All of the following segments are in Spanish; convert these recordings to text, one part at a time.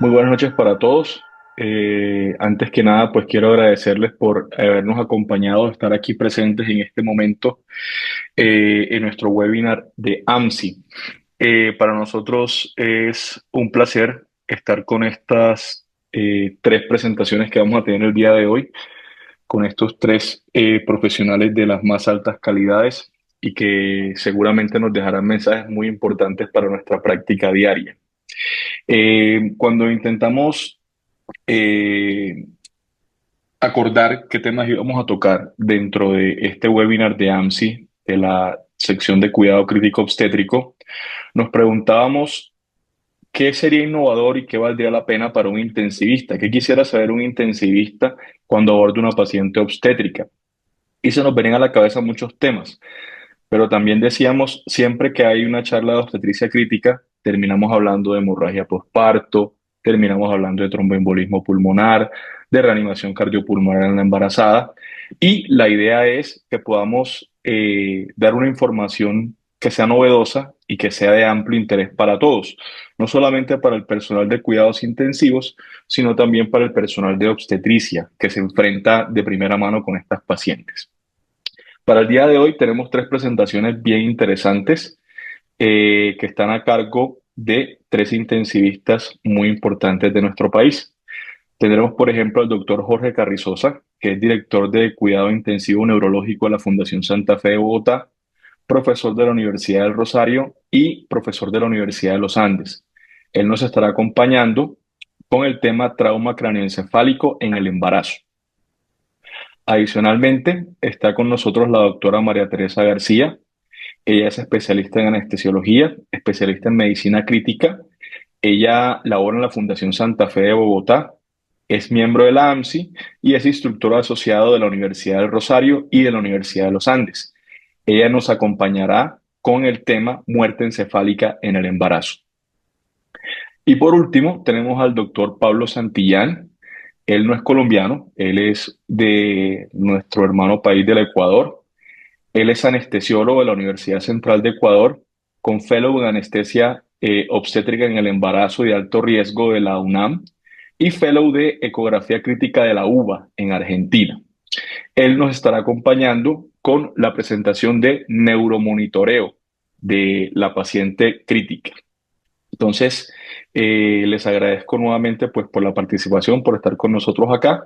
Muy buenas noches para todos. Antes que nada, pues quiero agradecerles por habernos acompañado, estar aquí presentes en este momento en nuestro webinar de AMSI. Para nosotros es un placer estar con estas tres presentaciones que vamos a tener el día de hoy, con estos tres profesionales de las más altas calidades y que seguramente nos dejarán mensajes muy importantes para nuestra práctica diaria. Cuando intentamos eh, acordar qué temas íbamos a tocar dentro de este webinar de AMSI, de la sección de cuidado crítico obstétrico, nos preguntábamos qué sería innovador y qué valdría la pena para un intensivista, qué quisiera saber un intensivista cuando aborda una paciente obstétrica. Y se nos venían a la cabeza muchos temas, pero también decíamos, siempre que hay una charla de obstetricia crítica, terminamos hablando de hemorragia postparto, terminamos hablando de tromboembolismo pulmonar, de reanimación cardiopulmonar en la embarazada. Y la idea es que podamos dar una información que sea novedosa y que sea de amplio interés para todos, no solamente para el personal de cuidados intensivos, sino también para el personal de obstetricia que se enfrenta de primera mano con estas pacientes. Para el día de hoy tenemos tres presentaciones bien interesantes que están a cargo de tres intensivistas muy importantes de nuestro país. Tendremos, por ejemplo, al doctor Jorge Carrizosa, que es director de Cuidado Intensivo Neurológico de la Fundación Santa Fe de Bogotá, profesor de la Universidad del Rosario y profesor de la Universidad de los Andes. Él nos estará acompañando con el tema trauma cráneoencefálico en el embarazo. Adicionalmente, está con nosotros la doctora María Teresa García. Ella es especialista en anestesiología, especialista en medicina crítica. Ella labora en la Fundación Santa Fe de Bogotá, es miembro de la AMSI y es instructora asociado de la Universidad del Rosario y de la Universidad de los Andes. Ella nos acompañará con el tema muerte encefálica en el embarazo. Y por último, tenemos al doctor Pablo Santillán. Él no es colombiano, él es de nuestro hermano país del Ecuador. Él es anestesiólogo de la Universidad Central de Ecuador, con fellow en anestesia obstétrica en el embarazo de alto riesgo de la UNAM y fellow de ecografía crítica de la UBA en Argentina. Él nos estará acompañando con la presentación de neuromonitoreo de la paciente crítica. Entonces, les agradezco nuevamente pues, por la participación, por estar con nosotros acá.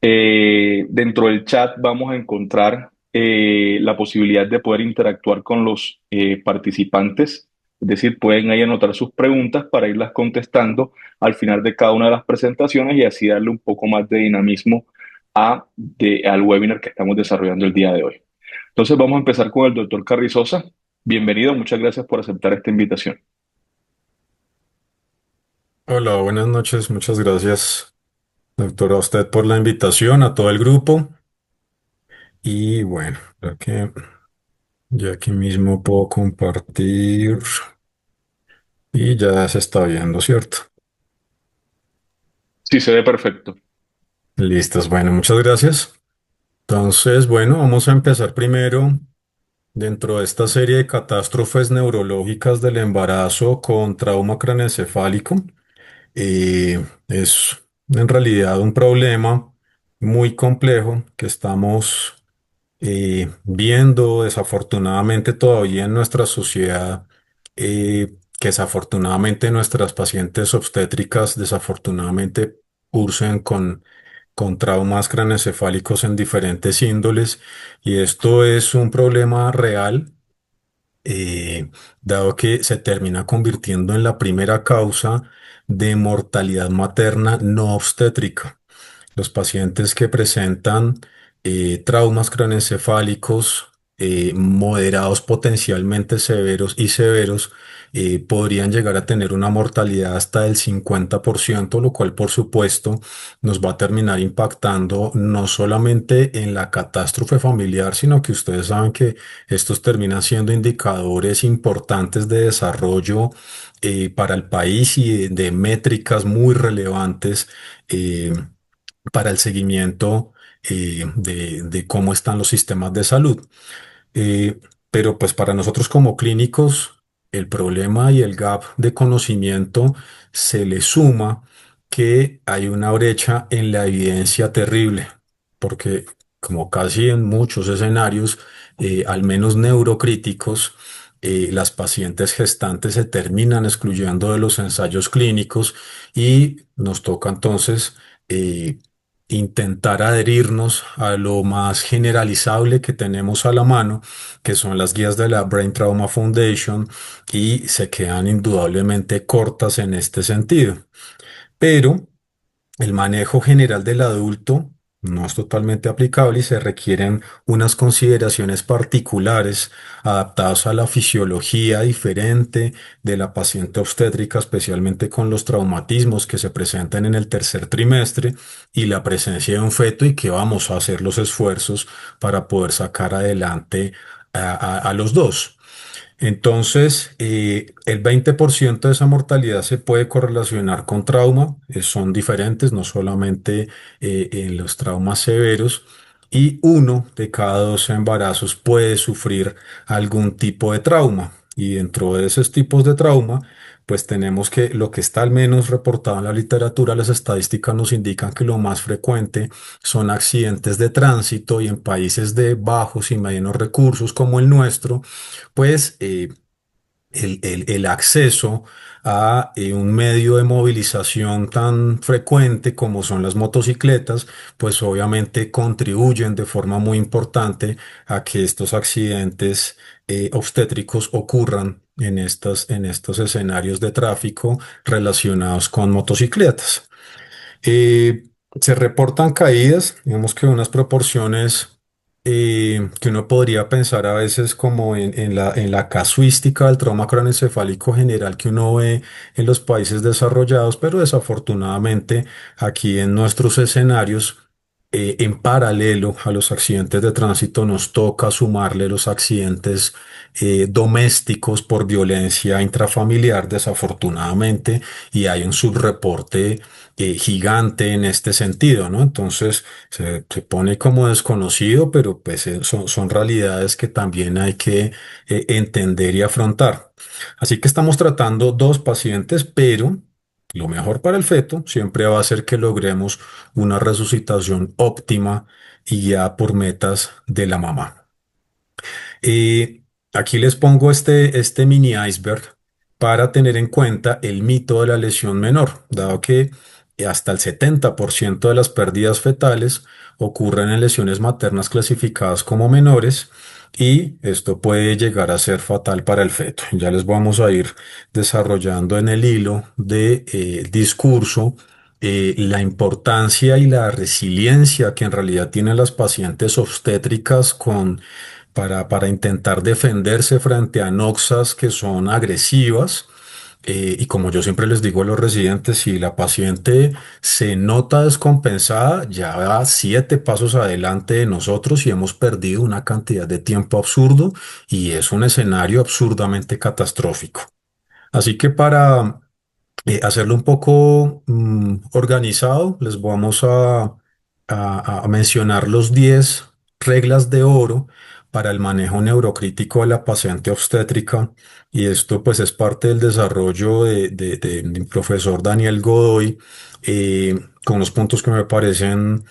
Dentro del chat vamos a encontrar la posibilidad de poder interactuar con los participantes, es decir, pueden ahí anotar sus preguntas para irlas contestando al final de cada una de las presentaciones y así darle un poco más de dinamismo al webinar que estamos desarrollando el día de hoy. Entonces vamos a empezar con el doctor Carrizosa. Bienvenido, muchas gracias por aceptar esta invitación. Hola, buenas noches. Muchas gracias, doctora, a usted por la invitación, a todo el grupo. Y bueno, creo que ya aquí mismo puedo compartir y ya se está viendo, ¿cierto? Sí, se ve perfecto. Listos, bueno, muchas gracias. Entonces, bueno, vamos a empezar primero dentro de esta serie de catástrofes neurológicas del embarazo con trauma craneoencefálico. Es en realidad un problema muy complejo que estamos viendo desafortunadamente todavía en nuestra sociedad, que desafortunadamente nuestras pacientes obstétricas desafortunadamente cursen con traumas craneoencefálicos en diferentes índoles, y esto es un problema real, eh, dado que se termina convirtiendo en la primera causa de mortalidad materna no obstétrica. Los pacientes que presentan traumas craneoencefálicos moderados, potencialmente severos y severos, podrían llegar a tener una mortalidad hasta del 50%, lo cual por supuesto nos va a terminar impactando no solamente en la catástrofe familiar, sino que ustedes saben que estos terminan siendo indicadores importantes de desarrollo para el país y de métricas muy relevantes. Para el seguimiento de cómo están los sistemas de salud. Eh, pero pues para nosotros como clínicos, el problema y el gap de conocimiento se le suma que hay una brecha en la evidencia terrible, porque como casi en muchos escenarios, al menos neurocríticos, las pacientes gestantes se terminan excluyendo de los ensayos clínicos y nos toca entonces eh, intentar adherirnos a lo más generalizable que tenemos a la mano, que son las guías de la Brain Trauma Foundation, y se quedan indudablemente cortas en este sentido. Pero el manejo general del adulto no es totalmente aplicable y se requieren unas consideraciones particulares adaptadas a la fisiología diferente de la paciente obstétrica, especialmente con los traumatismos que se presentan en el tercer trimestre y la presencia de un feto, y que vamos a hacer los esfuerzos para poder sacar adelante a los dos. Entonces, el 20% de esa mortalidad se puede correlacionar con trauma, son diferentes, no solamente en los traumas severos, y uno de cada dos embarazos puede sufrir algún tipo de trauma. Y dentro de esos tipos de trauma, pues tenemos que lo que está al menos reportado en la literatura, las estadísticas nos indican que lo más frecuente son accidentes de tránsito, y en países de bajos y medianos recursos como el nuestro, pues el acceso a un medio de movilización tan frecuente como son las motocicletas, pues obviamente contribuyen de forma muy importante a que estos accidentes obstétricos ocurran en estos escenarios de tráfico relacionados con motocicletas. Eh, Se reportan caídas, digamos que unas proporciones que uno podría pensar a veces como en la casuística del trauma craneoencefálico general que uno ve en los países desarrollados, pero desafortunadamente aquí en nuestros escenarios, en paralelo a los accidentes de tránsito, nos toca sumarle los accidentes domésticos por violencia intrafamiliar, desafortunadamente, y hay un subreporte gigante en este sentido, ¿no? Entonces se pone como desconocido, pero pues son realidades que también hay que entender y afrontar. Así que estamos tratando dos pacientes, pero lo mejor para el feto siempre va a ser que logremos una resucitación óptima y ya por metas de la mamá. Eh, Aquí les pongo este mini iceberg para tener en cuenta el mito de la lesión menor, dado que hasta el 70% de las pérdidas fetales ocurren en lesiones maternas clasificadas como menores, y esto puede llegar a ser fatal para el feto. Ya les vamos a ir desarrollando en el hilo de discurso la importancia y la resiliencia que en realidad tienen las pacientes obstétricas para intentar defenderse frente a noxas que son agresivas. Y como yo siempre les digo a los residentes, si la paciente se nota descompensada, ya va 7 pasos adelante de nosotros y hemos perdido una cantidad de tiempo absurdo, y es un escenario absurdamente catastrófico. Así que para hacerlo un poco organizado, les vamos a mencionar los 10 reglas de oro para el manejo neurocrítico de la paciente obstétrica. Y esto pues es parte del desarrollo de mi profesor Daniel Godoy, con unos puntos que me parecen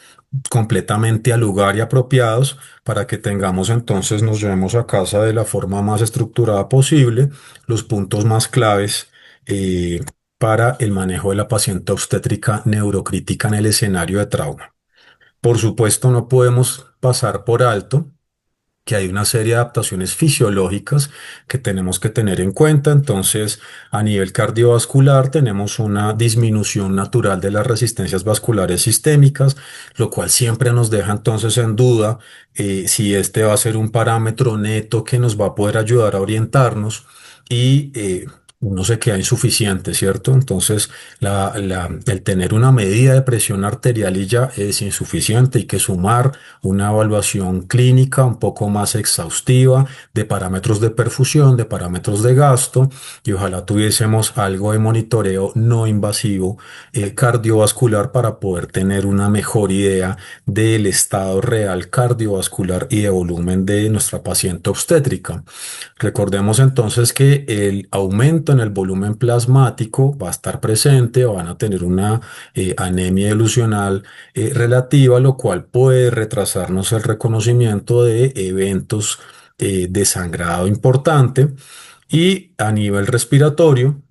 completamente al lugar y apropiados para que tengamos entonces, nos llevemos a casa de la forma más estructurada posible los puntos más claves para el manejo de la paciente obstétrica neurocrítica en el escenario de trauma. Por supuesto, no podemos pasar por alto que hay una serie de adaptaciones fisiológicas que tenemos que tener en cuenta. Entonces, a nivel cardiovascular, tenemos una disminución natural de las resistencias vasculares sistémicas, lo cual siempre nos deja entonces en duda si este va a ser un parámetro neto que nos va a poder ayudar a orientarnos, y uno se queda insuficiente, ¿cierto? Entonces, el tener una medida de presión arterial y ya es insuficiente. Hay que sumar una evaluación clínica un poco más exhaustiva de parámetros de perfusión, de parámetros de gasto, y ojalá tuviésemos algo de monitoreo no invasivo cardiovascular para poder tener una mejor idea del estado real cardiovascular y de volumen de nuestra paciente obstétrica. Recordemos entonces que el aumento en el volumen plasmático va a estar presente, van a tener una anemia ilusional relativa, lo cual puede retrasarnos el reconocimiento de eventos de sangrado importante. Y a nivel respiratorio,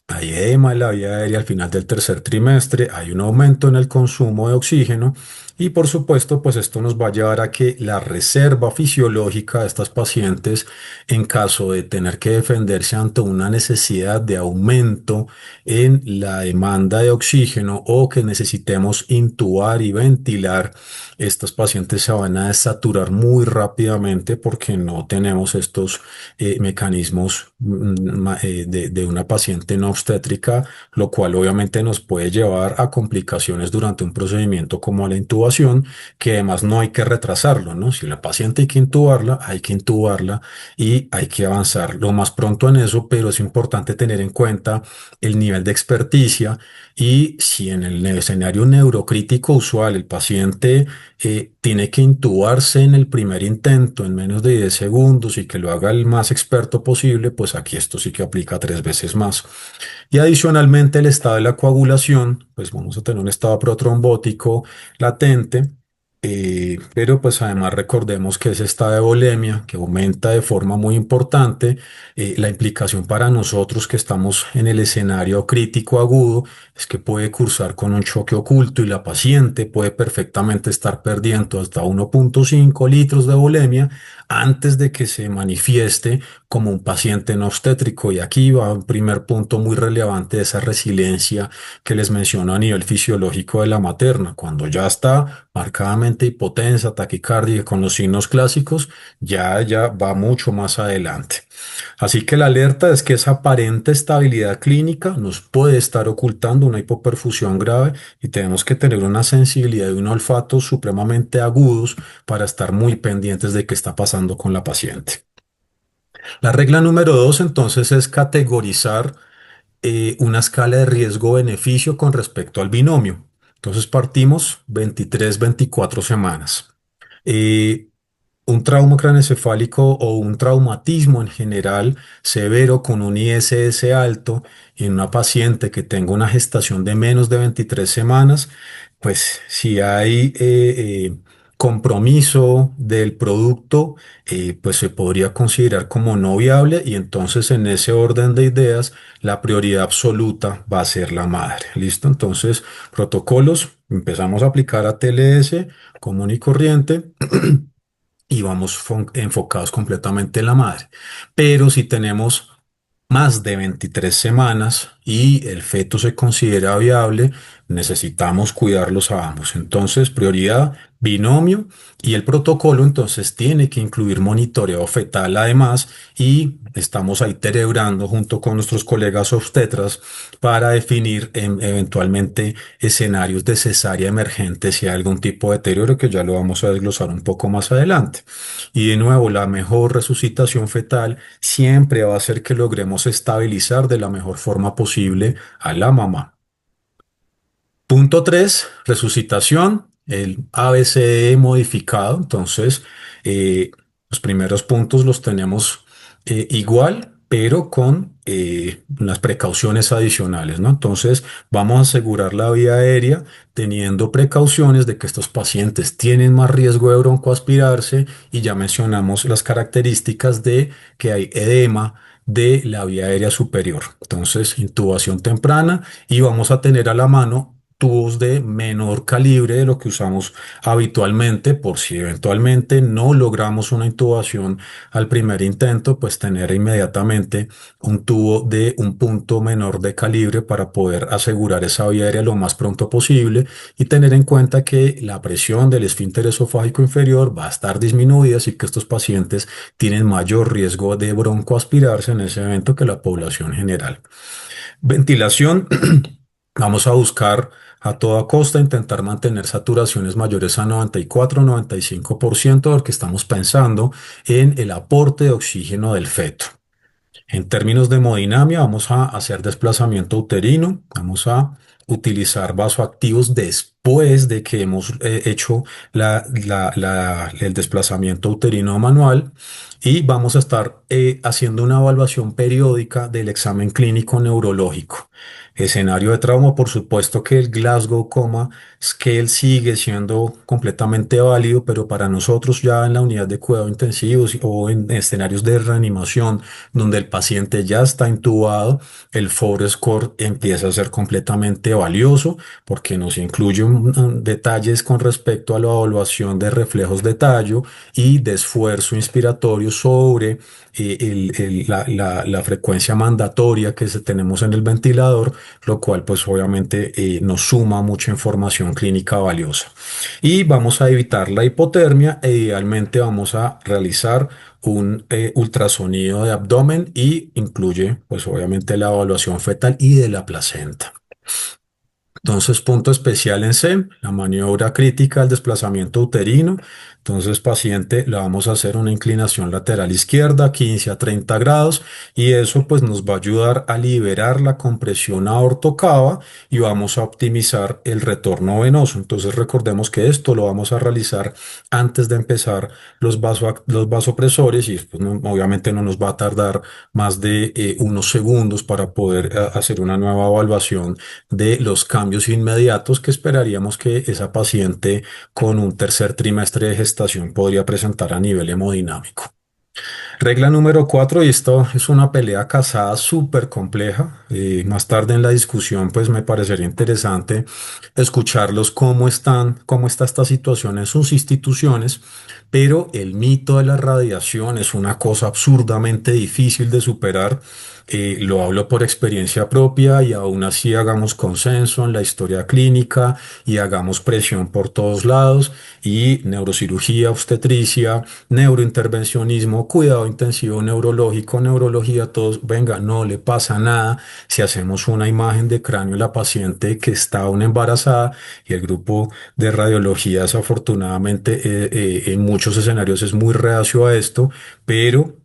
hay edema en la vía aérea al final del tercer trimestre, hay un aumento en el consumo de oxígeno y por supuesto, pues esto nos va a llevar a que la reserva fisiológica de estas pacientes, en caso de tener que defenderse ante una necesidad de aumento en la demanda de oxígeno o que necesitemos intubar y ventilar, estas pacientes se van a desaturar muy rápidamente porque no tenemos estos mecanismos de una paciente no obstétrica, lo cual obviamente nos puede llevar a complicaciones durante un procedimiento como la intubación, que además no hay que retrasarlo, ¿no? Si la paciente hay que intubarla y hay que avanzar lo más pronto en eso, pero es importante tener en cuenta el nivel de experticia y si en el escenario neurocrítico usual el paciente tiene que intubarse en el primer intento en menos de 10 segundos y que lo haga el más experto posible, pues aquí esto sí que aplica 3 veces más. Y adicionalmente el estado de la coagulación, pues vamos a tener un estado protrombótico latente, pero pues además recordemos que ese estado de volemia que aumenta de forma muy importante, la implicación para nosotros que estamos en el escenario crítico agudo es que puede cursar con un choque oculto y la paciente puede perfectamente estar perdiendo hasta 1,5 litros de volemia antes de que se manifieste como un paciente no obstétrico. Y aquí va un primer punto muy relevante de esa resiliencia que les menciono a nivel fisiológico de la materna. Cuando ya está marcadamente hipotensa, taquicardia con los signos clásicos, ya va mucho más adelante. Así que la alerta es que esa aparente estabilidad clínica nos puede estar ocultando una hipoperfusión grave y tenemos que tener una sensibilidad y un olfato supremamente agudos para estar muy pendientes de qué está pasando con la paciente. La regla número dos, entonces, es categorizar una escala de riesgo-beneficio con respecto al binomio. Entonces partimos 23, 24 semanas. Eh, un trauma craneoencefálico o un traumatismo en general severo con un ISS alto en una paciente que tenga una gestación de menos de 23 semanas, pues si hay compromiso del producto, pues se podría considerar como no viable y entonces en ese orden de ideas la prioridad absoluta va a ser la madre. ¿Listo? Entonces, protocolos, empezamos a aplicar a TLS común y corriente y vamos enfocados completamente en la madre. Pero si tenemos más de 23 semanas y el feto se considera viable, necesitamos cuidarlos a ambos. Entonces, prioridad, binomio y el protocolo entonces tiene que incluir monitoreo fetal además y estamos ahí cerebrando junto con nuestros colegas obstetras para definir eventualmente escenarios de cesárea emergente si hay algún tipo de deterioro que ya lo vamos a desglosar un poco más adelante. Y de nuevo, la mejor resucitación fetal siempre va a ser que logremos estabilizar de la mejor forma posible a la mamá. Punto 3, resucitación, el ABCD modificado. Entonces, los primeros puntos los tenemos igual, pero con las precauciones adicionales, ¿no? Entonces, vamos a asegurar la vía aérea teniendo precauciones de que estos pacientes tienen más riesgo de broncoaspirarse y ya mencionamos las características de que hay edema de la vía aérea superior. Entonces, intubación temprana y vamos a tener a la mano tubos de menor calibre de lo que usamos habitualmente, por si eventualmente no logramos una intubación al primer intento, pues tener inmediatamente un tubo de un punto menor de calibre para poder asegurar esa vía aérea lo más pronto posible y tener en cuenta que la presión del esfínter esofágico inferior va a estar disminuida, así que estos pacientes tienen mayor riesgo de broncoaspirarse en ese evento que la población general. Ventilación. Vamos a buscar a toda costa intentar mantener saturaciones mayores a 94-95% porque estamos pensando en el aporte de oxígeno del feto. En términos de hemodinamia, vamos a hacer desplazamiento uterino, vamos a utilizar vasoactivos después de que hemos hecho el desplazamiento uterino manual y vamos a estar haciendo una evaluación periódica del examen clínico neurológico. Escenario de trauma, por supuesto que el Glasgow Coma Scale sigue siendo completamente válido, pero para nosotros ya en la unidad de cuidado intensivos o en escenarios de reanimación donde el paciente ya está intubado, el Score empieza a ser completamente valioso porque nos incluye detalles con respecto a la evaluación de reflejos de tallo y de esfuerzo inspiratorio sobre la frecuencia mandatoria que tenemos en el ventilador, lo cual pues obviamente nos suma mucha información clínica valiosa. Y vamos a evitar la hipotermia e idealmente vamos a realizar un ultrasonido de abdomen y incluye pues obviamente la evaluación fetal y de la placenta. Entonces, punto especial en SEM, la maniobra crítica del desplazamiento uterino. Entonces, paciente, le vamos a hacer una inclinación lateral izquierda, 15 a 30 grados, y eso pues nos va a ayudar a liberar la compresión aortocava y vamos a optimizar el retorno venoso. Entonces, recordemos que esto lo vamos a realizar antes de empezar los vasopresores y pues, obviamente no nos va a tardar más de unos segundos para poder hacer una nueva evaluación de los cambios inmediatos que esperaríamos que esa paciente con un tercer trimestre de gestación podría presentar a nivel hemodinámico. Regla número 4, y esto es una pelea casada súper compleja. Más tarde en la discusión, pues me parecería interesante escucharlos cómo está esta situación en sus instituciones, pero el mito de la radiación es una cosa absurdamente difícil de superar. Lo hablo por experiencia propia y aún así hagamos consenso en la historia clínica y hagamos presión por todos lados y neurocirugía, obstetricia, neurointervencionismo, cuidado intensivo neurológico, neurología, todos, venga, no le pasa nada si hacemos una imagen de cráneo de la paciente que está aún embarazada y el grupo de radiología desafortunadamente en muchos escenarios es muy reacio a esto, pero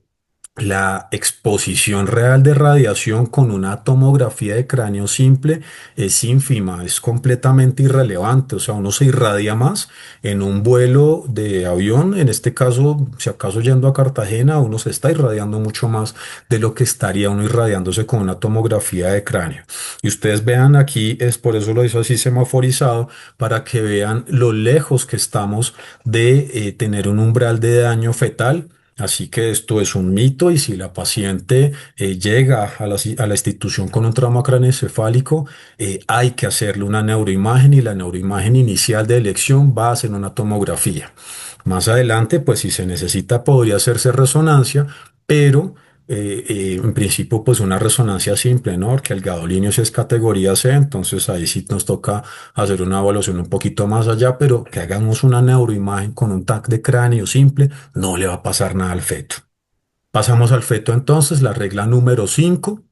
la exposición real de radiación con una tomografía de cráneo simple es ínfima, es completamente irrelevante. O sea, uno se irradia más en un vuelo de avión, en este caso, si acaso yendo a Cartagena, uno se está irradiando mucho más de lo que estaría uno irradiándose con una tomografía de cráneo. Y ustedes vean aquí, es por eso lo hizo así semaforizado, para que vean lo lejos que estamos de tener un umbral de daño fetal. Así que esto es un mito y si la paciente llega a la institución con un trauma craneoencefálico, hay que hacerle una neuroimagen y la neuroimagen inicial de elección va a ser una tomografía. Más adelante, pues si se necesita, podría hacerse resonancia, pero en principio, pues una resonancia simple, ¿no? Porque el gadolinio sí es categoría C, entonces ahí sí nos toca hacer una evaluación un poquito más allá, pero que hagamos una neuroimagen con un TAC de cráneo simple, no le va a pasar nada al feto. Pasamos al feto entonces, la regla número 5.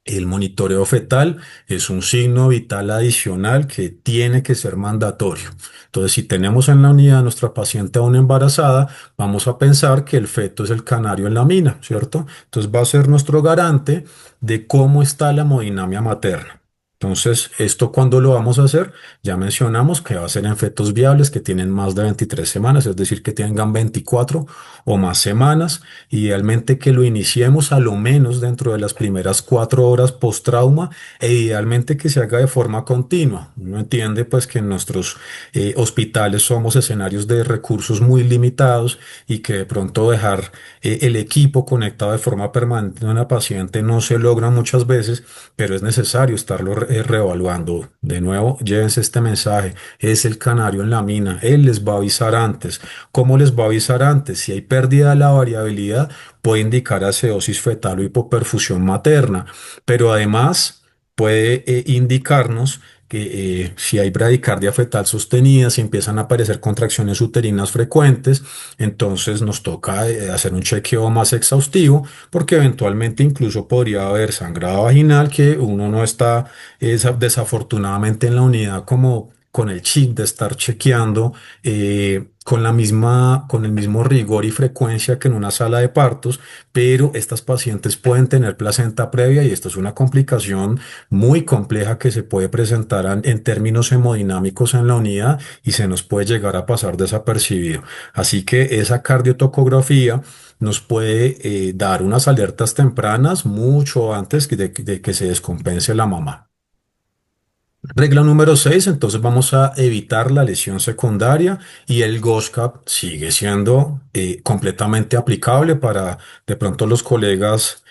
El monitoreo fetal es un signo vital adicional que tiene que ser mandatorio. Entonces, si tenemos en la unidad nuestra paciente aún embarazada, vamos a pensar que el feto es el canario en la mina, ¿cierto? Entonces, va a ser nuestro garante de cómo está la hemodinamia materna. Entonces, ¿esto cuándo lo vamos a hacer? Ya mencionamos que va a ser en fetos viables que tienen más de 23 semanas, es decir, que tengan 24 o más semanas. Idealmente que lo iniciemos a lo menos dentro de las primeras 4 horas post trauma e idealmente que se haga de forma continua. Uno entiende pues que en nuestros hospitales somos escenarios de recursos muy limitados y que de pronto dejar el equipo conectado de forma permanente a una paciente no se logra muchas veces, pero es necesario estarlo reevaluando. De nuevo, llévense este mensaje, es el canario en la mina, él les va a avisar antes. ¿Cómo les va a avisar antes? Si hay pérdida de la variabilidad, puede indicar acidosis fetal o hipoperfusión materna, pero además puede indicarnos que si hay bradicardia fetal sostenida, si empiezan a aparecer contracciones uterinas frecuentes, entonces nos toca hacer un chequeo más exhaustivo, porque eventualmente incluso podría haber sangrado vaginal que uno no está desafortunadamente en la unidad como con el chip de estar chequeando con el mismo rigor y frecuencia que en una sala de partos, pero estas pacientes pueden tener placenta previa y esto es una complicación muy compleja que se puede presentar en términos hemodinámicos en la unidad y se nos puede llegar a pasar desapercibido. Así que esa cardiotocografía nos puede dar unas alertas tempranas mucho antes de que se descompense la mamá. Regla número 6, entonces vamos a evitar la lesión secundaria y el GOSCAP sigue siendo completamente aplicable para de pronto los colegas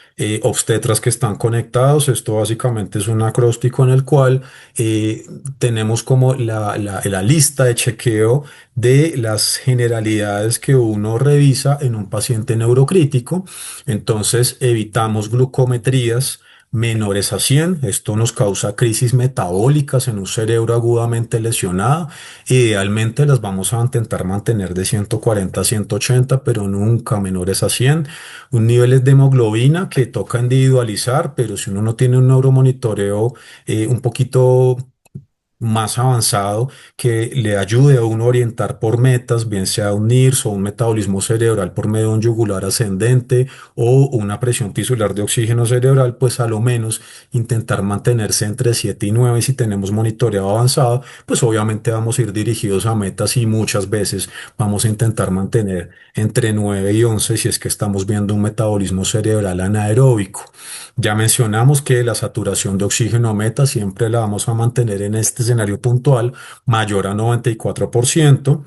obstetras que están conectados. Esto básicamente es un acróstico en el cual eh, tenemos como la lista de chequeo de las generalidades que uno revisa en un paciente neurocrítico. Entonces evitamos glucometrías menores a 100. Esto nos causa crisis metabólicas en un cerebro agudamente lesionado. Idealmente las vamos a intentar mantener de 140 a 180, pero nunca menores a 100. Un niveles de hemoglobina que toca individualizar, pero si uno no tiene un neuromonitoreo un poquito más avanzado que le ayude a uno a orientar por metas, bien sea un NIRS o un metabolismo cerebral por medio de un yugular ascendente o una presión tisular de oxígeno cerebral, pues a lo menos intentar mantenerse entre 7 y 9. Si tenemos monitoreado avanzado, pues obviamente vamos a ir dirigidos a metas y muchas veces vamos a intentar mantener entre 9 y 11 si es que estamos viendo un metabolismo cerebral anaeróbico. Ya mencionamos que la saturación de oxígeno meta siempre la vamos a mantener en este escenario puntual mayor a 94%.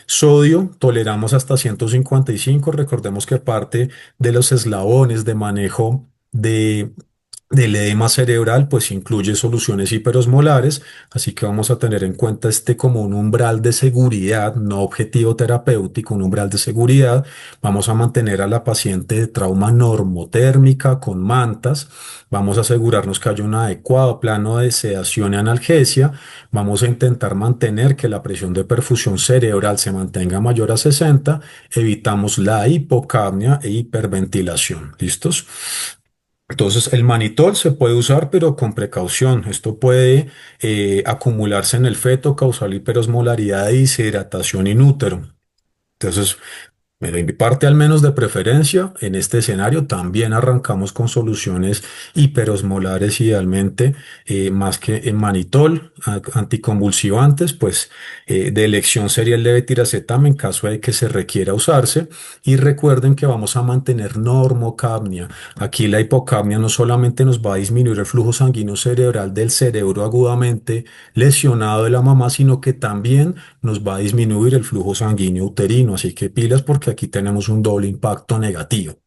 Sodio toleramos hasta 155. Recordemos que parte de los eslabones de manejo del edema cerebral, pues incluye soluciones hiperosmolares, así que vamos a tener en cuenta este como un umbral de seguridad, no objetivo terapéutico, un umbral de seguridad. Vamos a mantener a la paciente de trauma normotérmica con mantas. Vamos a asegurarnos que haya un adecuado plano de sedación y analgesia. Vamos a intentar mantener que la presión de perfusión cerebral se mantenga mayor a 60. Evitamos la hipocapnia e hiperventilación. ¿Listos? Entonces, el manitol se puede usar, pero con precaución. Esto puede acumularse en el feto, causar hiperosmolaridad e deshidratación in útero. Entonces, de mi parte, al menos de preferencia, en este escenario también arrancamos con soluciones hiperosmolares idealmente, más que en manitol, anticonvulsivantes, pues de elección sería el levetiracetam en caso de que se requiera usarse. Y recuerden que vamos a mantener normocapnia. Aquí la hipocapnia no solamente nos va a disminuir el flujo sanguíneo cerebral del cerebro agudamente lesionado de la mamá, sino que también nos va a disminuir el flujo sanguíneo uterino. Así que pilas porque aquí tenemos un doble impacto negativo.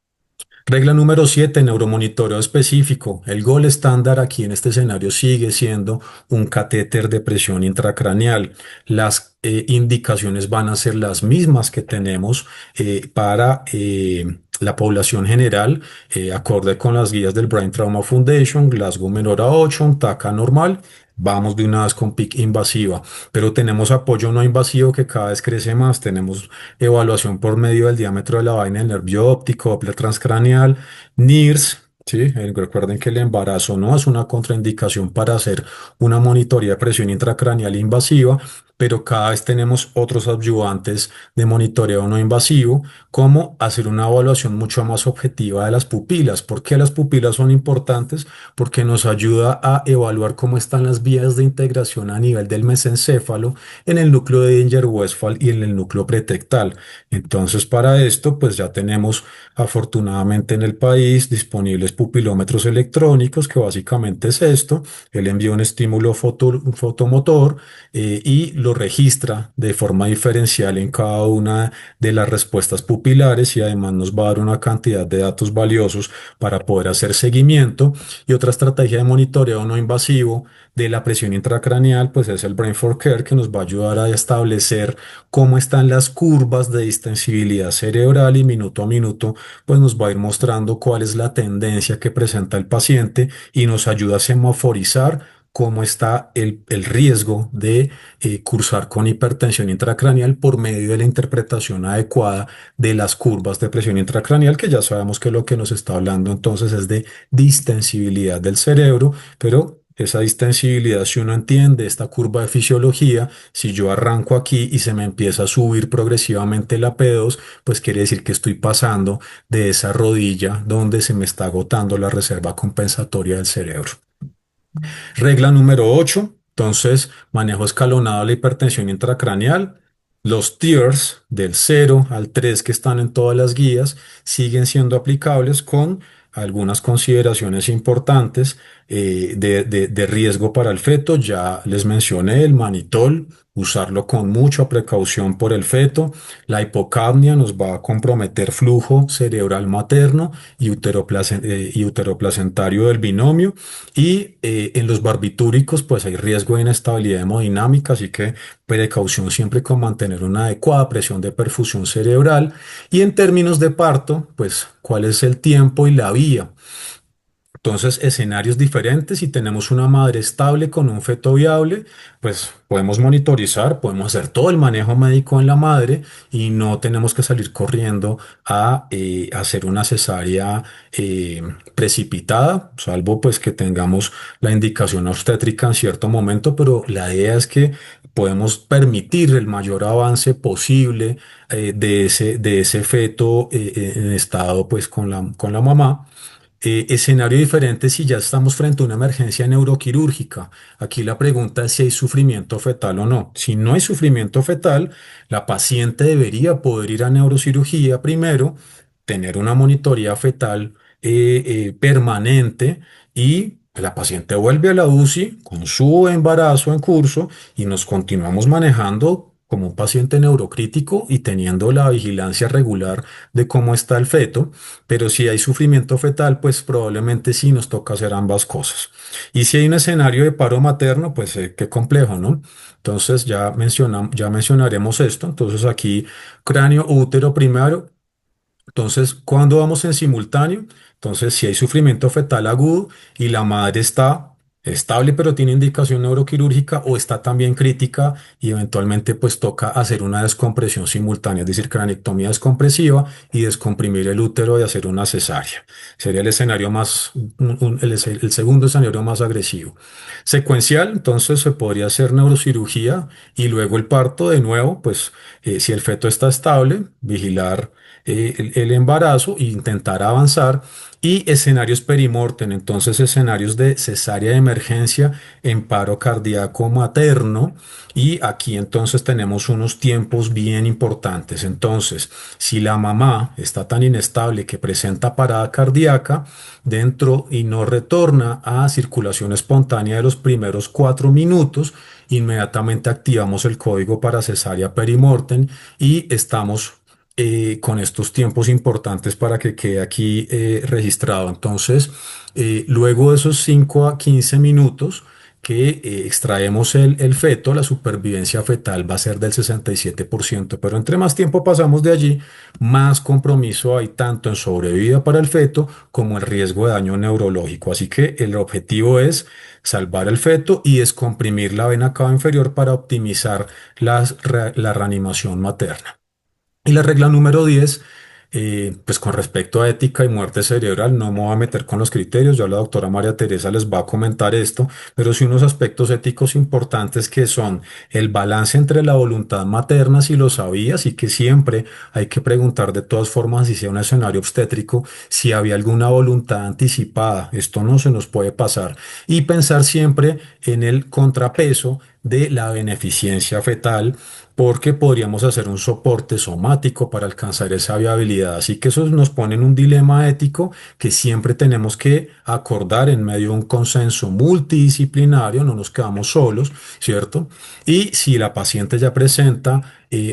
Regla número 7, neuromonitoreo específico. El gol estándar aquí en este escenario sigue siendo un catéter de presión intracraneal. Las indicaciones van a ser las mismas que tenemos para la población general, acorde con las guías del Brain Trauma Foundation, Glasgow menor a 8, un TACA normal. Vamos de una vez con PIC invasiva, pero tenemos apoyo no invasivo que cada vez crece más. Tenemos evaluación por medio del diámetro de la vaina del nervio óptico, Doppler transcraneal, NIRS. Sí, recuerden que el embarazo no es una contraindicación para hacer una monitoría de presión intracraneal invasiva, pero cada vez tenemos otros adyuvantes de monitoreo no invasivo, como hacer una evaluación mucho más objetiva de las pupilas. ¿Por qué las pupilas son importantes? Porque nos ayuda a evaluar cómo están las vías de integración a nivel del mesencéfalo en el núcleo de Dinger-Westphal y en el núcleo pretectal. Entonces, para esto, pues ya tenemos afortunadamente en el país disponibles pupilómetros electrónicos, que básicamente es esto. Él envía un estímulo fotomotor y lo registra de forma diferencial en cada una de las respuestas pupilares y además nos va a dar una cantidad de datos valiosos para poder hacer seguimiento. Y otra estrategia de monitoreo no invasivo de la presión intracraneal, pues es el Brain for Care, que nos va a ayudar a establecer cómo están las curvas de distensibilidad cerebral y minuto a minuto, pues nos va a ir mostrando cuál es la tendencia que presenta el paciente y nos ayuda a semaforizar cómo está el riesgo de cursar con hipertensión intracraneal por medio de la interpretación adecuada de las curvas de presión intracraneal, que ya sabemos que lo que nos está hablando entonces es de distensibilidad del cerebro, pero esa distensibilidad, si uno entiende esta curva de fisiología, si yo arranco aquí y se me empieza a subir progresivamente la P2, pues quiere decir que estoy pasando de esa rodilla donde se me está agotando la reserva compensatoria del cerebro. Regla número 8. Entonces, manejo escalonado de la hipertensión intracraneal. Los tiers del 0 al 3 que están en todas las guías siguen siendo aplicables con algunas consideraciones importantes de riesgo para el feto. Ya les mencioné el manitol, usarlo con mucha precaución por el feto. La hipocapnia nos va a comprometer flujo cerebral materno y y uteroplacentario del binomio. Y en los barbitúricos, pues hay riesgo de inestabilidad hemodinámica, así que precaución siempre con mantener una adecuada presión de perfusión cerebral. Y en términos de parto, pues cuál es el tiempo y la vía. Entonces, escenarios diferentes, si tenemos una madre estable con un feto viable, pues podemos monitorizar, podemos hacer todo el manejo médico en la madre y no tenemos que salir corriendo a hacer una cesárea precipitada, salvo pues que tengamos la indicación obstétrica en cierto momento, pero la idea es que podemos permitir el mayor avance posible de ese feto en estado pues con la mamá. Escenario diferente si ya estamos frente a una emergencia neuroquirúrgica. Aquí la pregunta es si hay sufrimiento fetal o no. Si no hay sufrimiento fetal, la paciente debería poder ir a neurocirugía primero, tener una monitoría fetal permanente y la paciente vuelve a la UCI con su embarazo en curso y nos continuamos manejando como un paciente neurocrítico y teniendo la vigilancia regular de cómo está el feto. Pero si hay sufrimiento fetal, pues probablemente sí nos toca hacer ambas cosas. Y si hay un escenario de paro materno, pues qué complejo, ¿no? Entonces ya mencionaremos esto. Entonces aquí cráneo, útero primero. Entonces, ¿cuándo vamos en simultáneo? Entonces, si hay sufrimiento fetal agudo y la madre está estable pero tiene indicación neuroquirúrgica o está también crítica y eventualmente pues toca hacer una descompresión simultánea, es decir, cranectomía descompresiva y descomprimir el útero y hacer una cesárea. Sería el escenario más, el segundo escenario más agresivo. Secuencial, entonces se podría hacer neurocirugía y luego el parto de nuevo, pues si el feto está estable, vigilar el embarazo e intentar avanzar. Y escenarios perimortem, entonces escenarios de cesárea de emergencia en paro cardíaco materno. Y aquí entonces tenemos unos tiempos bien importantes. Entonces, si la mamá está tan inestable que presenta parada cardíaca dentro y no retorna a circulación espontánea de los primeros 4 minutos, inmediatamente activamos el código para cesárea perimortem y estamos con estos tiempos importantes para que quede aquí registrado. Entonces, luego de esos 5 a 15 minutos que extraemos el feto, la supervivencia fetal va a ser del 67%, pero entre más tiempo pasamos de allí, más compromiso hay tanto en sobrevida para el feto como el riesgo de daño neurológico. Así que el objetivo es salvar el feto y descomprimir la vena cava inferior para optimizar la reanimación materna. Y la regla número 10, pues con respecto a ética y muerte cerebral, no me voy a meter con los criterios, ya la doctora María Teresa les va a comentar esto, pero sí unos aspectos éticos importantes que son el balance entre la voluntad materna, si lo sabías, y que siempre hay que preguntar de todas formas si sea un escenario obstétrico, si había alguna voluntad anticipada, esto no se nos puede pasar, y pensar siempre en el contrapeso de la beneficencia fetal porque podríamos hacer un soporte somático para alcanzar esa viabilidad. Así que eso nos pone en un dilema ético que siempre tenemos que acordar en medio de un consenso multidisciplinario, no nos quedamos solos, ¿cierto? Y si la paciente ya presenta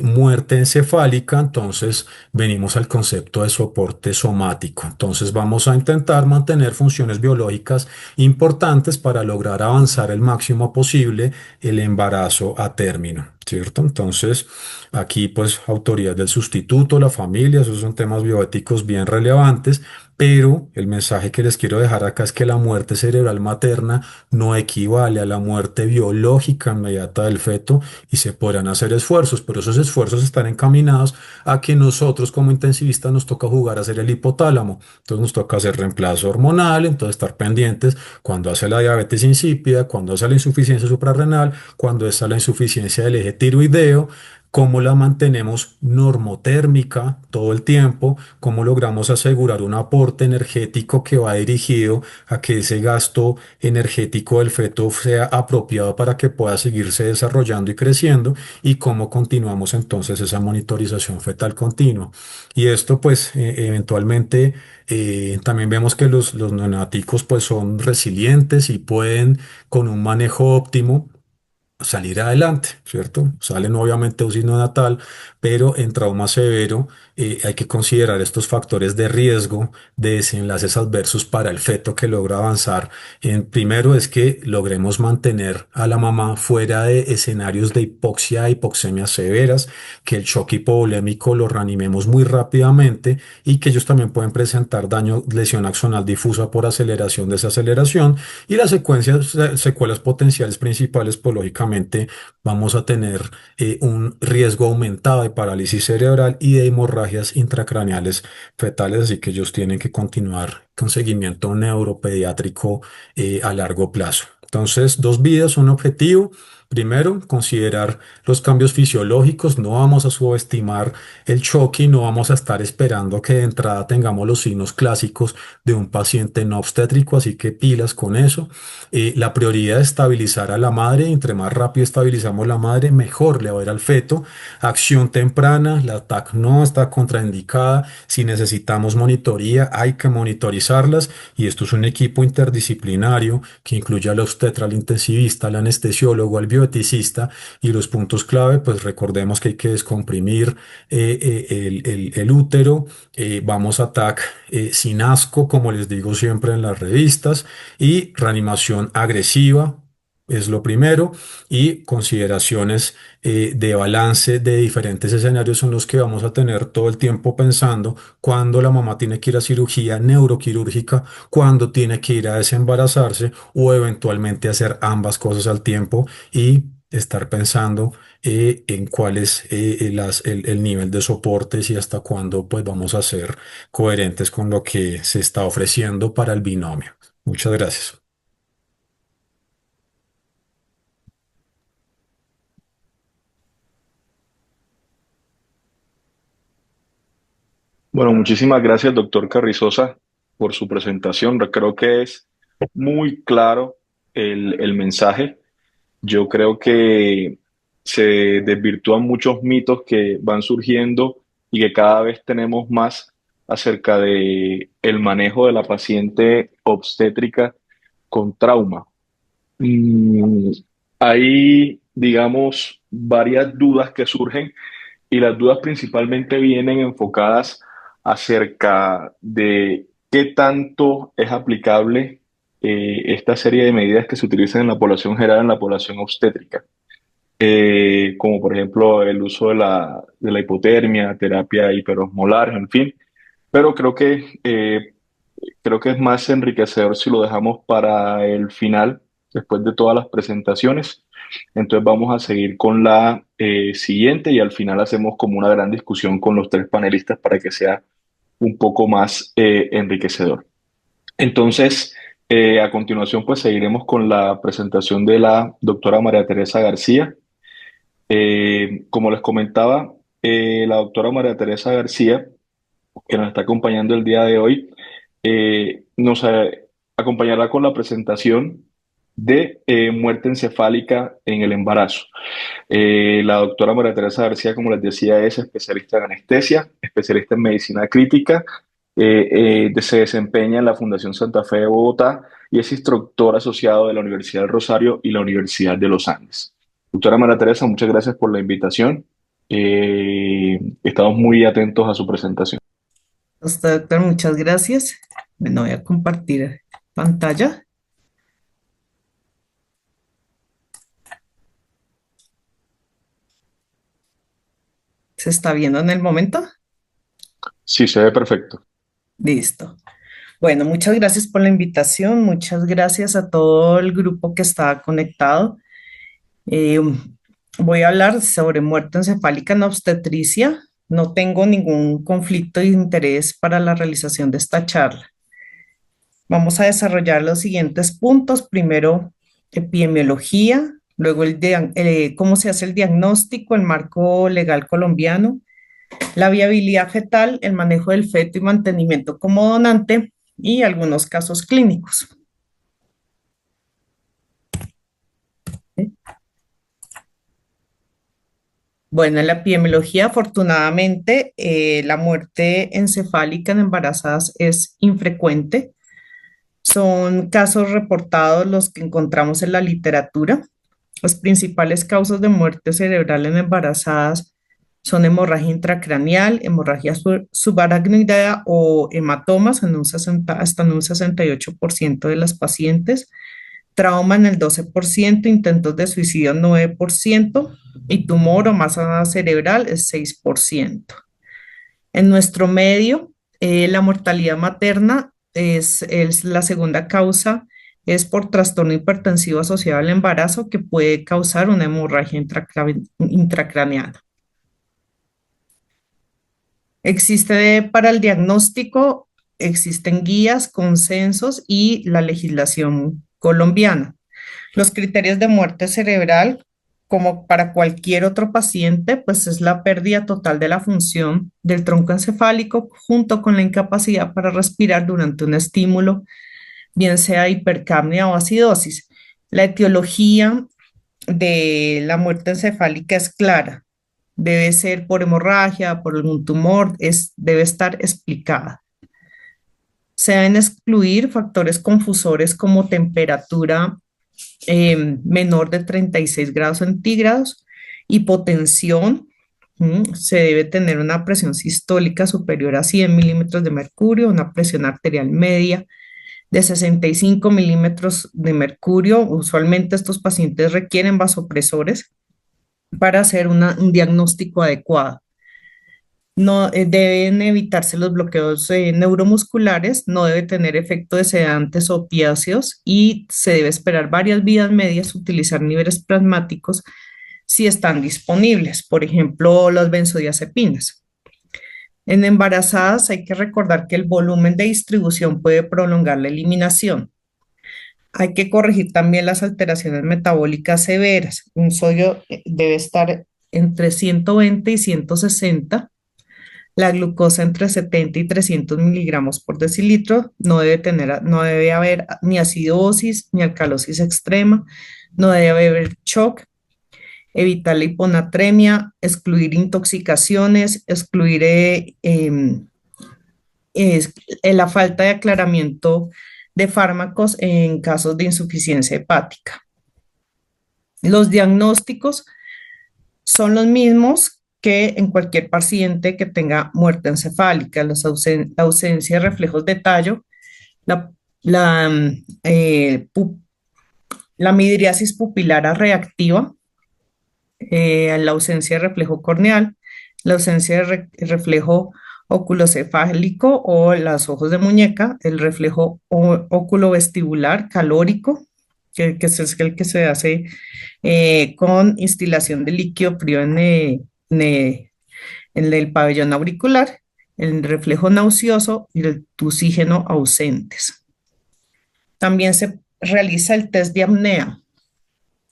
muerte encefálica, entonces venimos al concepto de soporte somático. Entonces vamos a intentar mantener funciones biológicas importantes para lograr avanzar el máximo posible el embarazo a término, ¿cierto? Entonces, Aquí, pues, autoridad del sustituto, la familia, esos son temas bioéticos bien relevantes, pero el mensaje que les quiero dejar acá es que la muerte cerebral materna no equivale a la muerte biológica inmediata del feto y se podrán hacer esfuerzos, pero esos esfuerzos están encaminados a que nosotros como intensivistas nos toca jugar a hacer el hipotálamo. Entonces nos toca hacer reemplazo hormonal, entonces estar pendientes cuando hace la diabetes insípida, cuando hace la insuficiencia suprarrenal, cuando está la insuficiencia del eje tiroideo, cómo la mantenemos normotérmica todo el tiempo, cómo logramos asegurar un aporte energético que va dirigido a que ese gasto energético del feto sea apropiado para que pueda seguirse desarrollando y creciendo y cómo continuamos entonces esa monitorización fetal continua. Y esto pues eventualmente también vemos que los neonáticos pues son resilientes y pueden con un manejo óptimo salir adelante, ¿cierto? Salen obviamente UCI no natal, pero en trauma severo hay que considerar estos factores de riesgo de desenlaces adversos para el feto que logra avanzar. Primero es que logremos mantener a la mamá fuera de escenarios de hipoxia e hipoxemia severas, que el shock hipovolémico lo reanimemos muy rápidamente y que ellos también pueden presentar daño, lesión axonal difusa por aceleración, desaceleración y las secuelas potenciales principales, pues lógicamente vamos a tener un riesgo aumentado de parálisis cerebral y de hemorragias intracraneales fetales, así que ellos tienen que continuar con seguimiento neuropediátrico a largo plazo. Entonces, dos vidas, un objetivo. Primero, considerar los cambios fisiológicos. No vamos a subestimar el choque y no vamos a estar esperando que de entrada tengamos los signos clásicos de un paciente no obstétrico, así que pilas con eso. La prioridad es estabilizar a la madre, entre más rápido estabilizamos la madre, mejor le va a ir al feto. Acción temprana, la TAC no está contraindicada, si necesitamos monitoría hay que monitorizarlas y esto es un equipo interdisciplinario que incluye al obstetra, al intensivista, al anestesiólogo, al bioeticista y los puntos clave, pues recordemos que hay que descomprimir el útero, vamos a TAC sin asco, como les digo siempre en las revistas, y reanimación agresiva. Es lo primero, y consideraciones de balance de diferentes escenarios son los que vamos a tener todo el tiempo pensando cuando la mamá tiene que ir a cirugía neuroquirúrgica, cuando tiene que ir a desembarazarse o eventualmente hacer ambas cosas al tiempo y estar pensando en cuál es el nivel de soportes y hasta cuándo pues vamos a ser coherentes con lo que se está ofreciendo para el binomio. Muchas gracias. Bueno, muchísimas gracias, doctor Carrizosa, por su presentación. Creo que es muy claro el mensaje. Yo creo que se desvirtúan muchos mitos que van surgiendo y que cada vez tenemos más acerca de el manejo de la paciente obstétrica con trauma. Mm, Hay, digamos, varias dudas que surgen y las dudas principalmente vienen enfocadas acerca de qué tanto es aplicable esta serie de medidas que se utilizan en la población general, en la población obstétrica, como por ejemplo el uso de la hipotermia, terapia hiperosmolar, en fin. Pero creo que es más enriquecedor si lo dejamos para el final, después de todas las presentaciones. Entonces vamos a seguir con la siguiente y al final hacemos como una gran discusión con los tres panelistas para que sea un poco más enriquecedor. Entonces, a continuación, pues seguiremos con la presentación de la doctora María Teresa García. Como les comentaba, la doctora María Teresa García, que nos está acompañando el día de hoy, nos acompañará con la presentación de muerte encefálica en el embarazo. La doctora María Teresa García, como les decía, es especialista en anestesia, especialista en medicina crítica, se desempeña en la Fundación Santa Fe de Bogotá y es instructor asociado de la Universidad del Rosario y la Universidad de los Andes. Doctora María Teresa, muchas gracias por la invitación. Estamos muy atentos a su presentación. Hasta, doctor, muchas gracias. Bueno, voy a compartir pantalla. ¿Se está viendo en el momento? Sí, se ve perfecto. Listo. Bueno, muchas gracias por la invitación, muchas gracias a todo el grupo que está conectado. Eh, Voy a hablar sobre muerte encefálica en obstetricia. No tengo ningún conflicto de interés para la realización de esta charla. Vamos a desarrollar los siguientes puntos. Primero, epidemiología, luego cómo se hace el diagnóstico, el marco legal colombiano, la viabilidad fetal, el manejo del feto y mantenimiento como donante y algunos casos clínicos. Bueno, en la epidemiología, afortunadamente, la muerte encefálica en embarazadas es infrecuente. Son casos reportados los que encontramos en la literatura. Las principales causas de muerte cerebral en embarazadas son hemorragia intracraneal, hemorragia subaracnoidea o hematomas en hasta en un 68% de las pacientes, trauma en el 12%, intentos de suicidio 9% y tumor o masa cerebral es 6%. En nuestro medio, la mortalidad materna es la segunda causa, es por trastorno hipertensivo asociado al embarazo que puede causar una hemorragia intracraneal. Existe para el diagnóstico, existen guías, consensos y la legislación colombiana. Los criterios de muerte cerebral, como para cualquier otro paciente, pues es la pérdida total de la función del tronco encefálico junto con la incapacidad para respirar durante un estímulo, bien sea hipercapnia o acidosis. La etiología de la muerte encefálica es clara. Debe ser por hemorragia, por algún tumor, debe estar explicada. Se deben excluir factores confusores como temperatura menor de 36 grados centígrados, hipotensión, se debe tener una presión sistólica superior a 100 milímetros de mercurio, una presión arterial media de 65 milímetros de mercurio. Usualmente estos pacientes requieren vasopresores para hacer un diagnóstico adecuado. No, deben evitarse los bloqueos neuromusculares, no debe tener efecto de sedantes o opiáceos y se debe esperar varias vidas medias, utilizar niveles plasmáticos si están disponibles, por ejemplo, las benzodiazepinas. En embarazadas hay que recordar que el volumen de distribución puede prolongar la eliminación. Hay que corregir también las alteraciones metabólicas severas. Un sodio debe estar entre 120 y 160, la glucosa entre 70 y 300 miligramos por decilitro, no debe haber ni acidosis ni alcalosis extrema, no debe haber shock, evitar la hiponatremia, excluir intoxicaciones, excluir la falta de aclaramiento de fármacos en casos de insuficiencia hepática. Los diagnósticos son los mismos que en cualquier paciente que tenga muerte encefálica, la ausencia de reflejos de tallo, la, la, la midriasis pupilar reactiva, la ausencia de reflejo corneal, la ausencia de reflejo oculocefálico o los ojos de muñeca, el reflejo oculovestibular calórico, que es el que se hace con instilación de líquido frío en el pabellón auricular, el reflejo nauseoso y el tusígeno ausentes. También se realiza el test de apnea.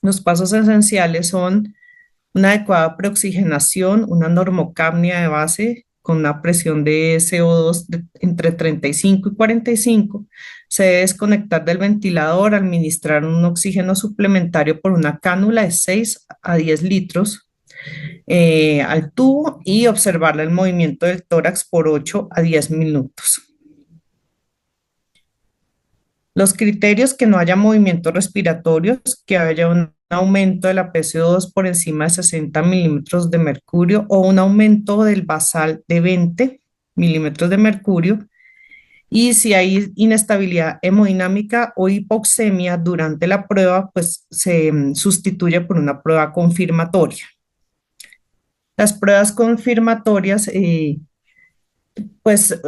Los pasos esenciales son una adecuada preoxigenación, una normocapnia de base con una presión de CO2 entre 35 y 45. Se debe desconectar del ventilador, administrar un oxígeno suplementario por una cánula de 6 a 10 litros al tubo y observar el movimiento del tórax por 8 a 10 minutos. Los criterios: que no haya movimientos respiratorios, que haya un aumento de la PCO2 por encima de 60 milímetros de mercurio o un aumento del basal de 20 milímetros de mercurio, y si hay inestabilidad hemodinámica o hipoxemia durante la prueba, pues se sustituye por una prueba confirmatoria. Las pruebas confirmatorias pues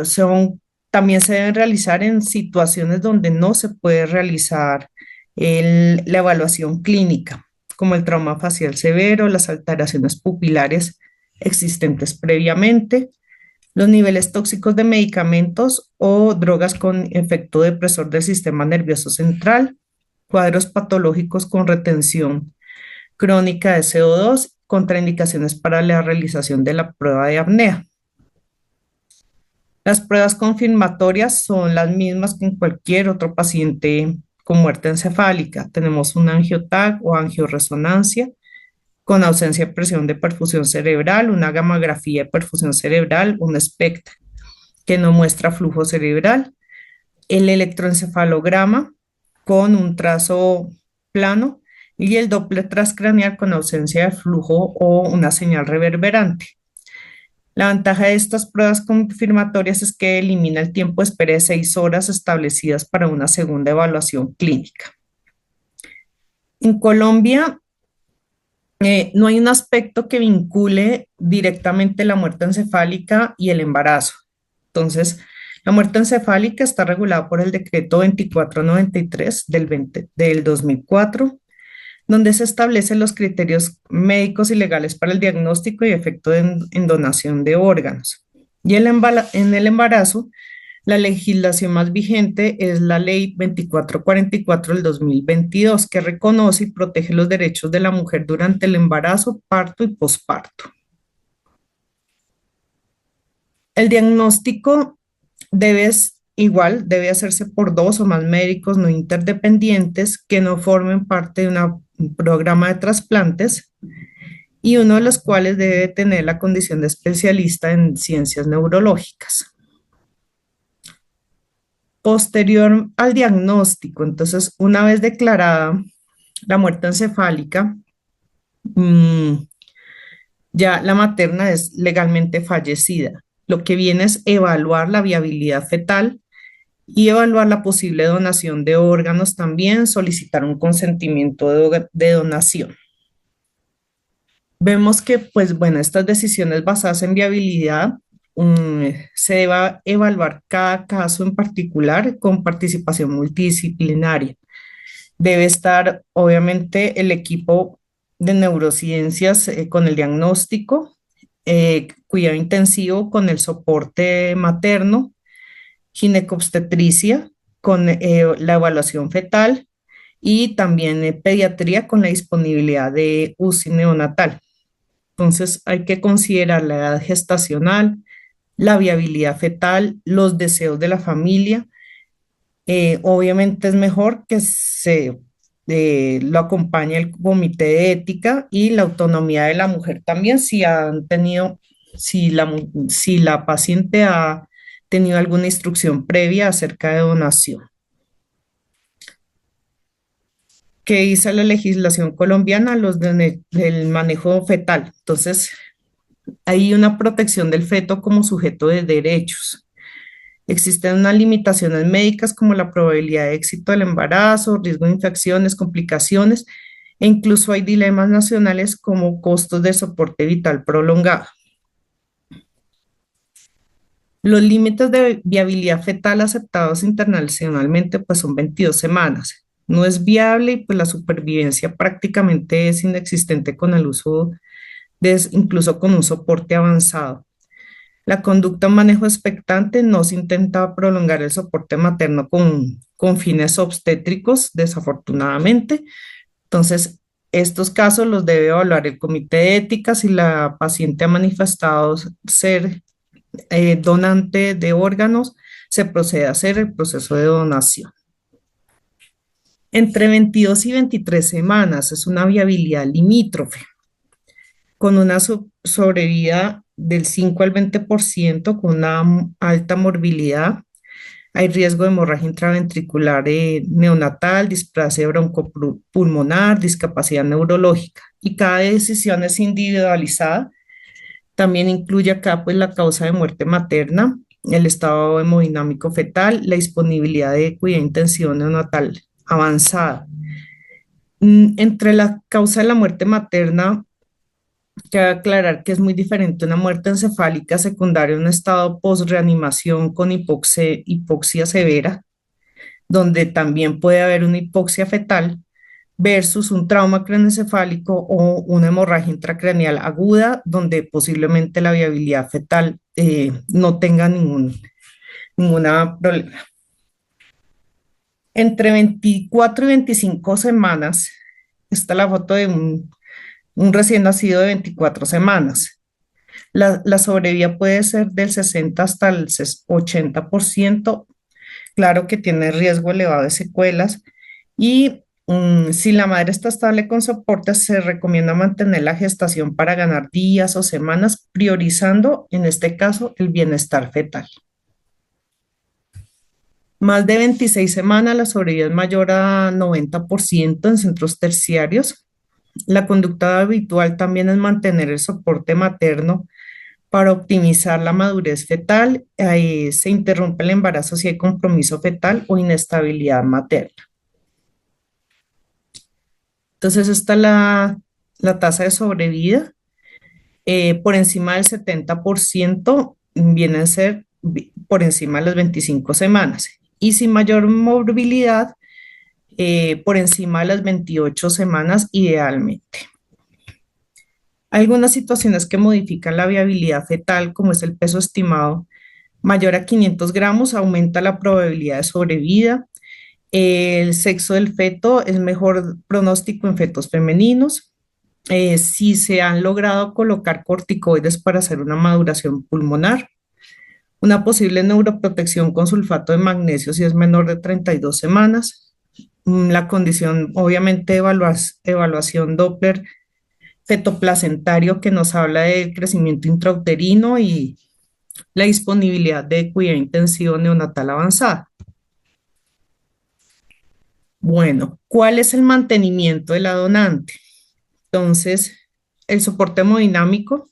también se deben realizar en situaciones donde no se puede realizar la evaluación clínica, como el trauma facial severo, las alteraciones pupilares existentes previamente, los niveles tóxicos de medicamentos o drogas con efecto depresor del sistema nervioso central, cuadros patológicos con retención crónica de CO2, contraindicaciones para la realización de la prueba de apnea. Las pruebas confirmatorias son las mismas que en cualquier otro paciente con muerte encefálica. Tenemos un angio-TAC o angioresonancia con ausencia de presión de perfusión cerebral, una gamografía de perfusión cerebral, un SPECT que no muestra flujo cerebral, el electroencefalograma con un trazo plano y el Doppler transcraneal con ausencia de flujo o una señal reverberante. La ventaja de estas pruebas confirmatorias es que elimina el tiempo de espera de 6 horas establecidas para una segunda evaluación clínica. En Colombia, no hay un aspecto que vincule directamente la muerte encefálica y el embarazo. Entonces, la muerte encefálica está regulada por el decreto 2493 del 2004, donde se establecen los criterios médicos y legales para el diagnóstico y efecto en donación de órganos. Y en el embarazo, la legislación más vigente es la Ley 2444 del 2022, que reconoce y protege los derechos de la mujer durante el embarazo, parto y posparto. El diagnóstico debe hacerse por 2 o más médicos no interdependientes que no formen parte de un programa de trasplantes y uno de los cuales debe tener la condición de especialista en ciencias neurológicas. Posterior al diagnóstico, entonces, una vez declarada la muerte encefálica, ya la materna es legalmente fallecida. Lo que viene es evaluar la viabilidad fetal y evaluar la posible donación de órganos también, solicitar un consentimiento de donación. Vemos que, pues bueno, estas decisiones basadas en viabilidad se debe evaluar cada caso en particular con participación multidisciplinaria. Debe estar, obviamente, el equipo de neurociencias con el diagnóstico, cuidado intensivo con el soporte materno, ginecobstetricia con la evaluación fetal y también pediatría con la disponibilidad de UCI neonatal. Entonces hay que considerar la edad gestacional, la viabilidad fetal, los deseos de la familia. Obviamente es mejor que lo acompañe el comité de ética y la autonomía de la mujer también si la paciente ha tenido alguna instrucción previa acerca de donación. ¿Qué dice la legislación colombiana? Del manejo fetal. Entonces, hay una protección del feto como sujeto de derechos. Existen unas limitaciones médicas como la probabilidad de éxito del embarazo, riesgo de infecciones, complicaciones, e incluso hay dilemas nacionales como costos de soporte vital prolongado. Los límites de viabilidad fetal aceptados internacionalmente pues son 22 semanas. No es viable y pues la supervivencia prácticamente es inexistente con el uso incluso con un soporte avanzado. La conducta manejo expectante no se intenta prolongar el soporte materno con fines obstétricos, desafortunadamente. Entonces, estos casos los debe evaluar el comité de ética si la paciente ha manifestado ser donante de órganos, se procede a hacer el proceso de donación. Entre 22 y 23 semanas es una viabilidad limítrofe, con una sobrevida del 5 al 20%, con una alta morbilidad. Hay riesgo de hemorragia intraventricular neonatal, displasia broncopulmonar, discapacidad neurológica. Y cada decisión es individualizada. También incluye acá pues la causa de muerte materna, el estado hemodinámico fetal, la disponibilidad de cuidado intensivo neonatal avanzada. Entre la causa de la muerte materna Cabe aclarar que es muy diferente una muerte encefálica secundaria a un estado post-reanimación con hipoxia severa, donde también puede haber una hipoxia fetal, versus un trauma craneoencefálico o una hemorragia intracraneal aguda, donde posiblemente la viabilidad fetal no tenga ninguna problema. Entre 24 y 25 semanas, está la foto de un recién nacido de 24 semanas. La sobrevida puede ser del 60 hasta el 80%. Claro que tiene riesgo elevado de secuelas y si la madre está estable con soporte, se recomienda mantener la gestación para ganar días o semanas, priorizando en este caso el bienestar fetal. Más de 26 semanas, la sobrevida es mayor a 90% en centros terciarios. La conducta habitual también es mantener el soporte materno para optimizar la madurez fetal. Se interrumpe el embarazo si hay compromiso fetal o inestabilidad materna. Entonces, esta es la tasa de sobrevida. Por encima del 70% viene a ser por encima de las 25 semanas. Y sin mayor morbilidad, por encima de las 28 semanas idealmente. Algunas situaciones que modifican la viabilidad fetal, como es el peso estimado mayor a 500 gramos, aumenta la probabilidad de sobrevida. El sexo del feto es mejor pronóstico en fetos femeninos. Si se han logrado colocar corticoides para hacer una maduración pulmonar. Una posible neuroprotección con sulfato de magnesio si es menor de 32 semanas. La condición, obviamente, evaluación Doppler fetoplacentario que nos habla del crecimiento intrauterino y la disponibilidad de cuidado intensivo neonatal avanzada. Bueno, ¿cuál es el mantenimiento de la donante? Entonces, el soporte hemodinámico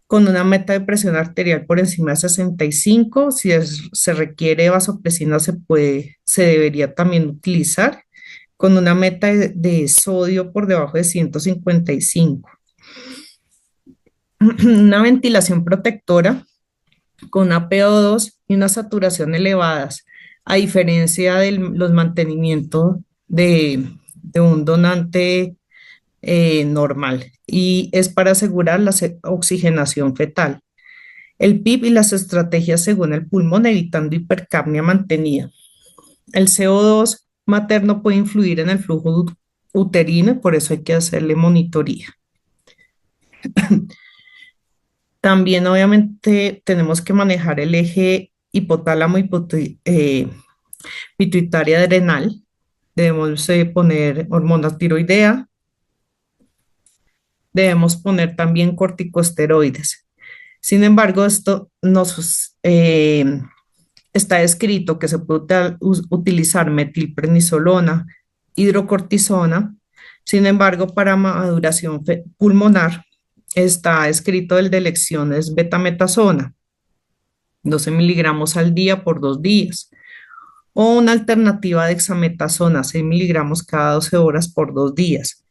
con una meta de presión arterial por encima de 65. Si se requiere vasopresina, se debería también utilizar con una meta de sodio por debajo de 155. Una ventilación protectora con una PO2 y una saturación elevadas, a diferencia de los mantenimientos de un donante normal, y es para asegurar la oxigenación fetal. El PIB y las estrategias según el pulmón, evitando hipercapnia mantenida. El CO2 materno puede influir en el flujo uterino y por eso hay que hacerle monitoría. También obviamente tenemos que manejar el eje hipotálamo pituitaria adrenal. Debemos poner hormona tiroidea. Debemos poner también corticosteroides. Sin embargo, esto está escrito que se puede utilizar metilprednisolona, hidrocortisona. Sin embargo, para maduración pulmonar está escrito el de elecciones betametasona, 12 miligramos al día por 2 días. O una alternativa de dexametasona, 6 miligramos cada 12 horas por 2 días.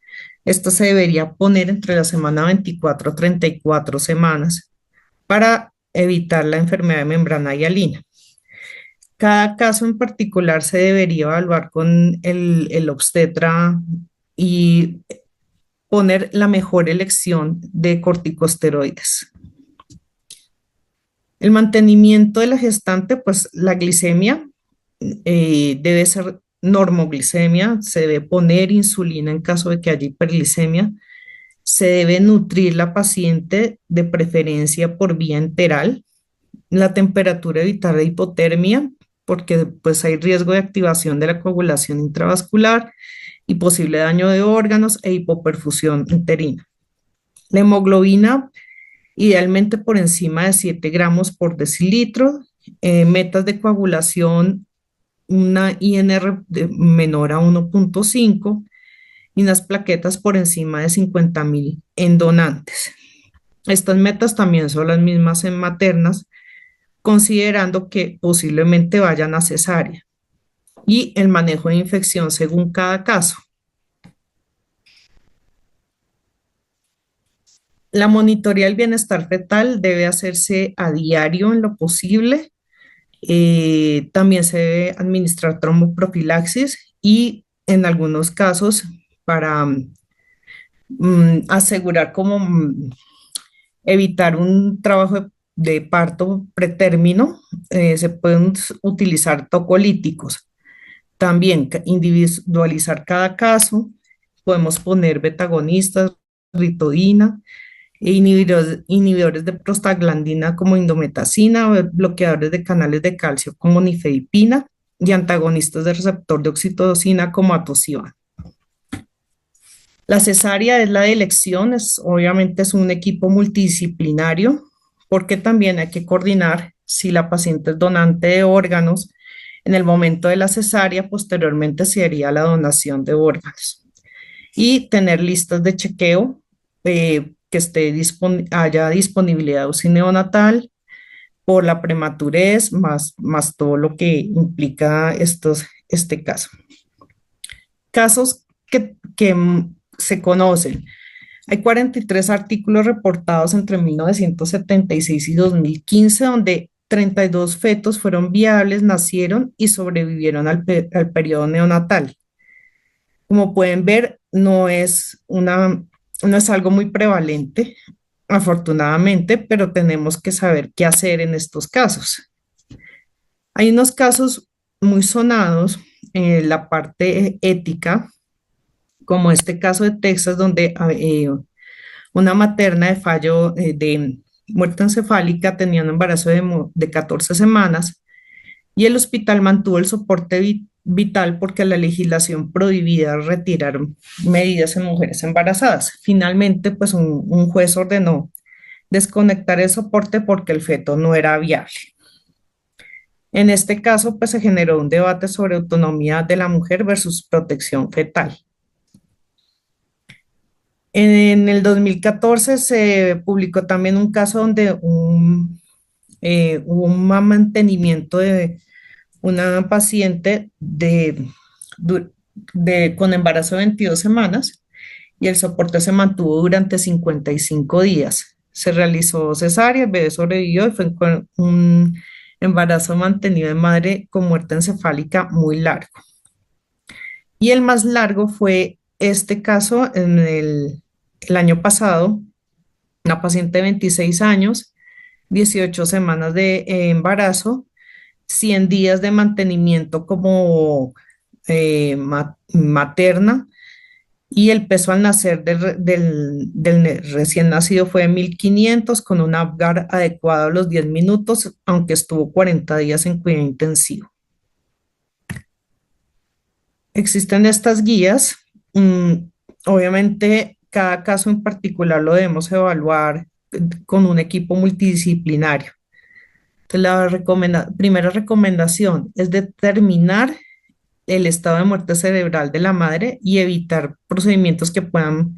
Esta se debería poner entre la semana 24 a 34 semanas para evitar la enfermedad de membrana hialina. Cada caso en particular se debería evaluar con el obstetra y poner la mejor elección de corticosteroides. El mantenimiento de la gestante, pues la glicemia debe ser normoglicemia, se debe poner insulina en caso de que haya hiperglicemia, se debe nutrir la paciente de preferencia por vía enteral, la temperatura, evitar la hipotermia, porque pues hay riesgo de activación de la coagulación intravascular y posible daño de órganos e hipoperfusión uterina. La hemoglobina, idealmente por encima de 7 gramos por decilitro, metas de coagulación, una INR menor a 1.5 y unas plaquetas por encima de 50.000 en donantes. Estas metas también son las mismas en maternas, considerando que posiblemente vayan a cesárea, y el manejo de infección según cada caso. La monitoría del bienestar fetal debe hacerse a diario en lo posible. También se debe administrar tromboprofilaxis y en algunos casos para asegurar como evitar un trabajo de parto pretérmino, se pueden utilizar tocolíticos. También individualizar cada caso, podemos poner betagonistas, ritodina, inhibidores de prostaglandina como indometacina, bloqueadores de canales de calcio como nifedipina y antagonistas del receptor de oxitocina como atosiban. La cesárea es la de elección, obviamente es un equipo multidisciplinario porque también hay que coordinar si la paciente es donante de órganos. En el momento de la cesárea, posteriormente se haría la donación de órganos y tener listas de chequeo, que haya disponibilidad de UCI neonatal por la prematurez, más todo lo que implica este caso. Casos que se conocen. Hay 43 artículos reportados entre 1976 y 2015, donde 32 fetos fueron viables, nacieron y sobrevivieron al periodo neonatal. Como pueden ver, no es algo muy prevalente, afortunadamente, pero tenemos que saber qué hacer en estos casos. Hay unos casos muy sonados en la parte ética, como este caso de Texas, donde una materna de fallo de muerte encefálica tenía un embarazo de 14 semanas y el hospital mantuvo el soporte vital porque la legislación prohibía retirar medidas en mujeres embarazadas. Finalmente, pues un juez ordenó desconectar el soporte porque el feto no era viable. En este caso, pues se generó un debate sobre autonomía de la mujer versus protección fetal. En el 2014 se publicó también un caso donde hubo un mantenimiento de una paciente con embarazo de 22 semanas y el soporte se mantuvo durante 55 días. Se realizó cesárea, el bebé sobrevivió y fue un embarazo mantenido en madre con muerte encefálica muy largo. Y el más largo fue este caso el año pasado, una paciente de 26 años, 18 semanas de embarazo, 100 días de mantenimiento como materna y el peso al nacer del recién nacido fue de 1500 con un Apgar adecuado a los 10 minutos, aunque estuvo 40 días en cuidado intensivo. Existen estas guías. Obviamente, cada caso en particular lo debemos evaluar con un equipo multidisciplinario. Entonces, primera recomendación es determinar el estado de muerte cerebral de la madre y evitar procedimientos que puedan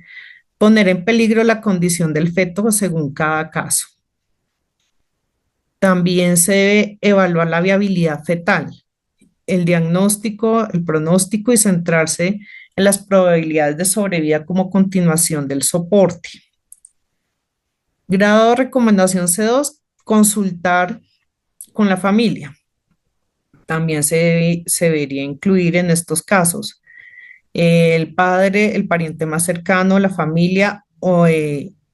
poner en peligro la condición del feto según cada caso. También se debe evaluar la viabilidad fetal, el diagnóstico, el pronóstico y centrarse en las probabilidades de sobrevida como continuación del soporte. Grado de recomendación C2, consultar con la familia. También se debería incluir en estos casos el padre, el pariente más cercano, la familia o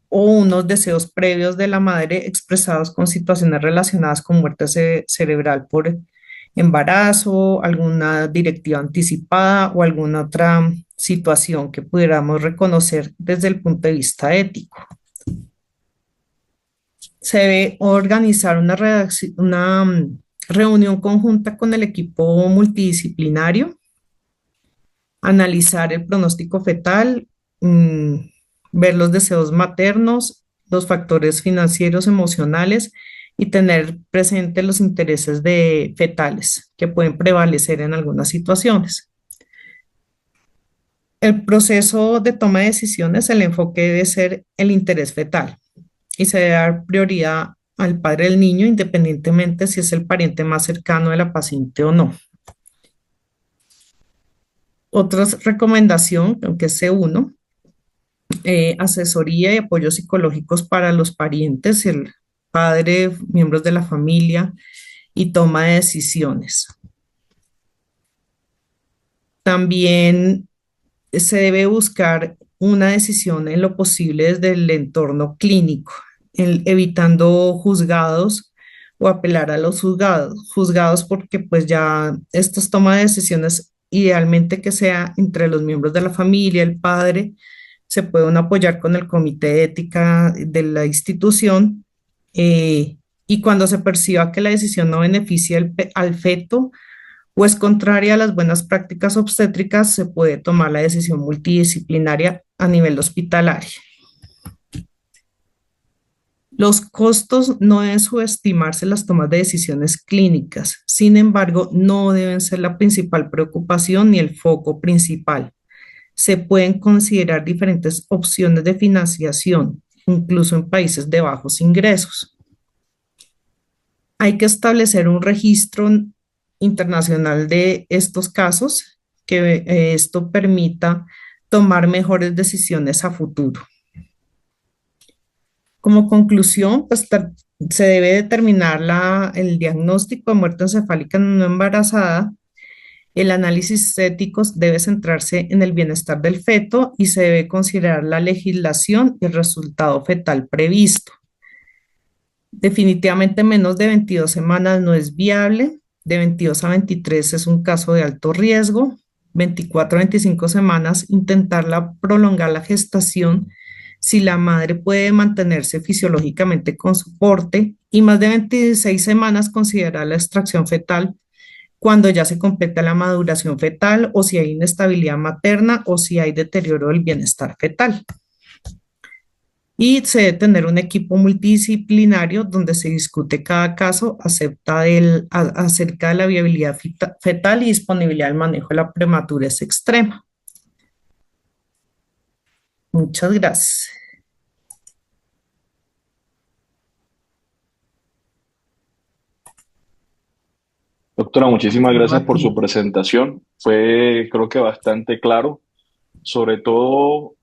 unos deseos previos de la madre expresados con situaciones relacionadas con muerte cerebral por embarazo, alguna directiva anticipada o alguna otra situación que pudiéramos reconocer desde el punto de vista ético. Se debe organizar una reunión conjunta con el equipo multidisciplinario, analizar el pronóstico fetal, ver los deseos maternos, los factores financieros, emocionales y tener presente los intereses fetales que pueden prevalecer en algunas situaciones. El proceso de toma de decisiones, el enfoque debe ser el interés fetal y se debe dar prioridad al padre del niño independientemente si es el pariente más cercano de la paciente o no. Otra recomendación, aunque es C1, asesoría y apoyos psicológicos para los parientes, el padre, miembros de la familia y toma de decisiones. También se debe buscar una decisión en lo posible desde el entorno clínico, evitando juzgados o apelar a los juzgados porque pues ya estas tomas de decisiones idealmente que sea entre los miembros de la familia, el padre, se puede uno apoyar con el comité de ética de la institución, y cuando se perciba que la decisión no beneficia al feto o es contraria a las buenas prácticas obstétricas, se puede tomar la decisión multidisciplinaria a nivel hospitalario. Los costos no deben subestimarse las tomas de decisiones clínicas, sin embargo, no deben ser la principal preocupación ni el foco principal. Se pueden considerar diferentes opciones de financiación, incluso en países de bajos ingresos. Hay que establecer un registro internacional de estos casos, que esto permita tomar mejores decisiones a futuro. Como conclusión, pues se debe determinar el diagnóstico de muerte encefálica en una embarazada. El análisis ético debe centrarse en el bienestar del feto y se debe considerar la legislación y el resultado fetal previsto. Definitivamente menos de 22 semanas no es viable, de 22 a 23 es un caso de alto riesgo, 24 a 25 semanas prolongar la gestación si la madre puede mantenerse fisiológicamente con soporte, y más de 26 semanas considerar la extracción fetal cuando ya se completa la maduración fetal o si hay inestabilidad materna o si hay deterioro del bienestar fetal. Y se debe tener un equipo multidisciplinario donde se discute cada caso acerca de la viabilidad fetal y disponibilidad del manejo de la prematurez extrema. Muchas gracias. Doctora, muchísimas gracias por su presentación. Fue, creo que bastante claro, sobre todo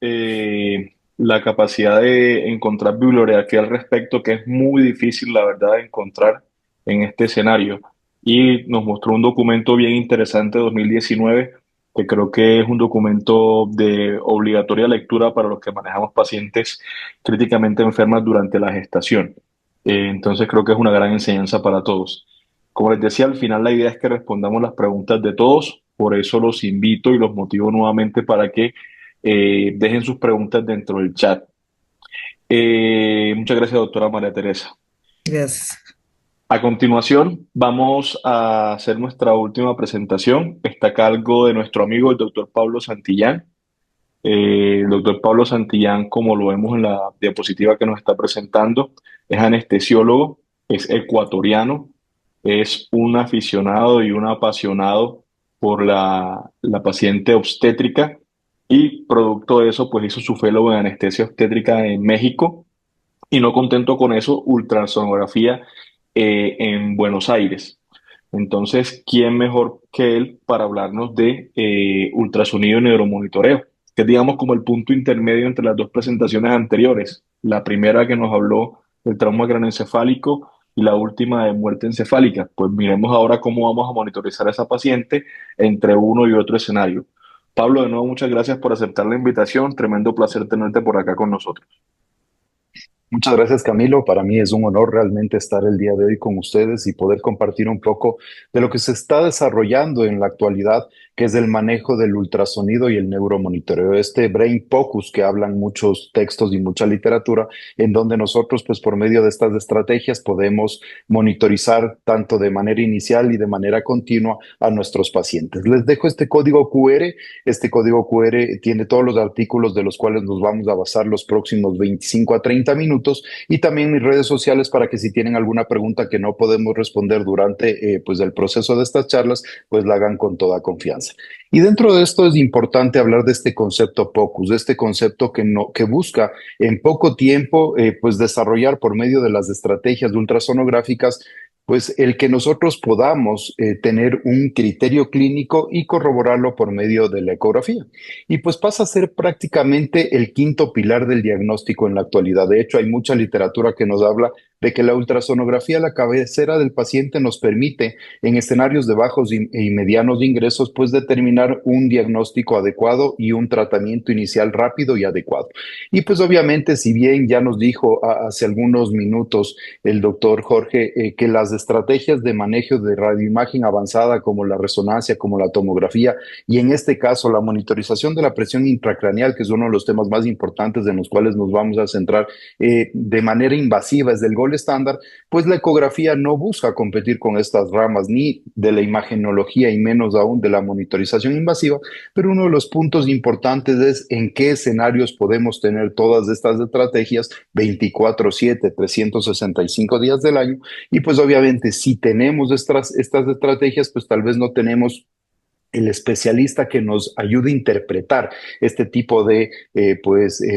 la capacidad de encontrar bibliografía al respecto, que es muy difícil, la verdad, de encontrar en este escenario. Y nos mostró un documento bien interesante de 2019, que creo que es un documento de obligatoria lectura para los que manejamos pacientes críticamente enfermas durante la gestación. Entonces creo que es una gran enseñanza para todos. Como les decía, al final la idea es que respondamos las preguntas de todos, por eso los invito y los motivo nuevamente para que dejen sus preguntas dentro del chat. Muchas gracias, doctora María Teresa. Gracias. A continuación, vamos a hacer nuestra última presentación. Está a cargo de nuestro amigo, el doctor Pablo Santillán. El doctor Pablo Santillán, como lo vemos en la diapositiva que nos está presentando, es anestesiólogo, es ecuatoriano, es un aficionado y un apasionado por la paciente obstétrica, y producto de eso, pues hizo su fellow en anestesia obstétrica en México, y no contento con eso, ultrasonografía en Buenos Aires. Entonces, ¿quién mejor que él para hablarnos de ultrasonido y neuromonitoreo? Que es, digamos, como el punto intermedio entre las dos presentaciones anteriores. La primera que nos habló del trauma craneoencefálico y la última de muerte encefálica. Pues miremos ahora cómo vamos a monitorizar a esa paciente entre uno y otro escenario. Pablo, de nuevo, muchas gracias por aceptar la invitación. Tremendo placer tenerte por acá con nosotros. Muchas gracias, Camilo. Para mí es un honor realmente estar el día de hoy con ustedes y poder compartir un poco de lo que se está desarrollando en la actualidad, que es el manejo del ultrasonido y el neuromonitoreo, este Brain Focus que hablan muchos textos y mucha literatura, en donde nosotros, pues por medio de estas estrategias, podemos monitorizar tanto de manera inicial y de manera continua a nuestros pacientes. Les dejo este código QR. Este código QR tiene todos los artículos de los cuales nos vamos a basar los próximos 25 a 30 minutos, y también mis redes sociales para que si tienen alguna pregunta que no podemos responder durante pues el proceso de estas charlas, pues la hagan con toda confianza. Y dentro de esto es importante hablar de este concepto POCUS, de este concepto que busca en poco tiempo pues desarrollar por medio de las estrategias ultrasonográficas pues el que nosotros podamos tener un criterio clínico y corroborarlo por medio de la ecografía. Y pues pasa a ser prácticamente el quinto pilar del diagnóstico en la actualidad. De hecho, hay mucha literatura que nos habla de que la ultrasonografía a la cabecera del paciente nos permite, en escenarios de bajos y medianos ingresos, pues determinar un diagnóstico adecuado y un tratamiento inicial rápido y adecuado. Y pues obviamente, si bien ya nos dijo hace algunos minutos el doctor Jorge, que las estrategias de manejo de radioimagen avanzada como la resonancia, como la tomografía y en este caso la monitorización de la presión intracraneal, que es uno de los temas más importantes en los cuales nos vamos a centrar de manera invasiva, es del gol estándar, pues la ecografía no busca competir con estas ramas ni de la imagenología y menos aún de la monitorización invasiva, pero uno de los puntos importantes es en qué escenarios podemos tener todas estas estrategias 24/7, 365 días del año. Y pues obviamente si tenemos estas estrategias, pues tal vez no tenemos el especialista que nos ayude a interpretar este tipo de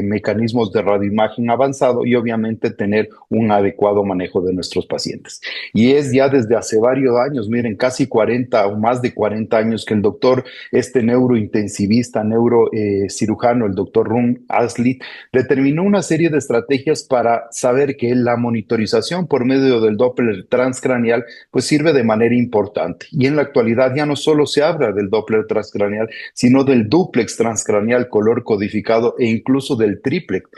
mecanismos de radioimagen avanzado y obviamente tener un adecuado manejo de nuestros pacientes. Y es ya desde hace varios años, miren, casi 40 o más de 40 años que el doctor, este neurointensivista, neurocirujano, el doctor Ron Aslit, determinó una serie de estrategias para saber que la monitorización por medio del Doppler transcraneal pues sirve de manera importante. Y en la actualidad ya no solo se habla del Doppler transcraneal, sino del dúplex transcraneal color codificado e incluso del triplex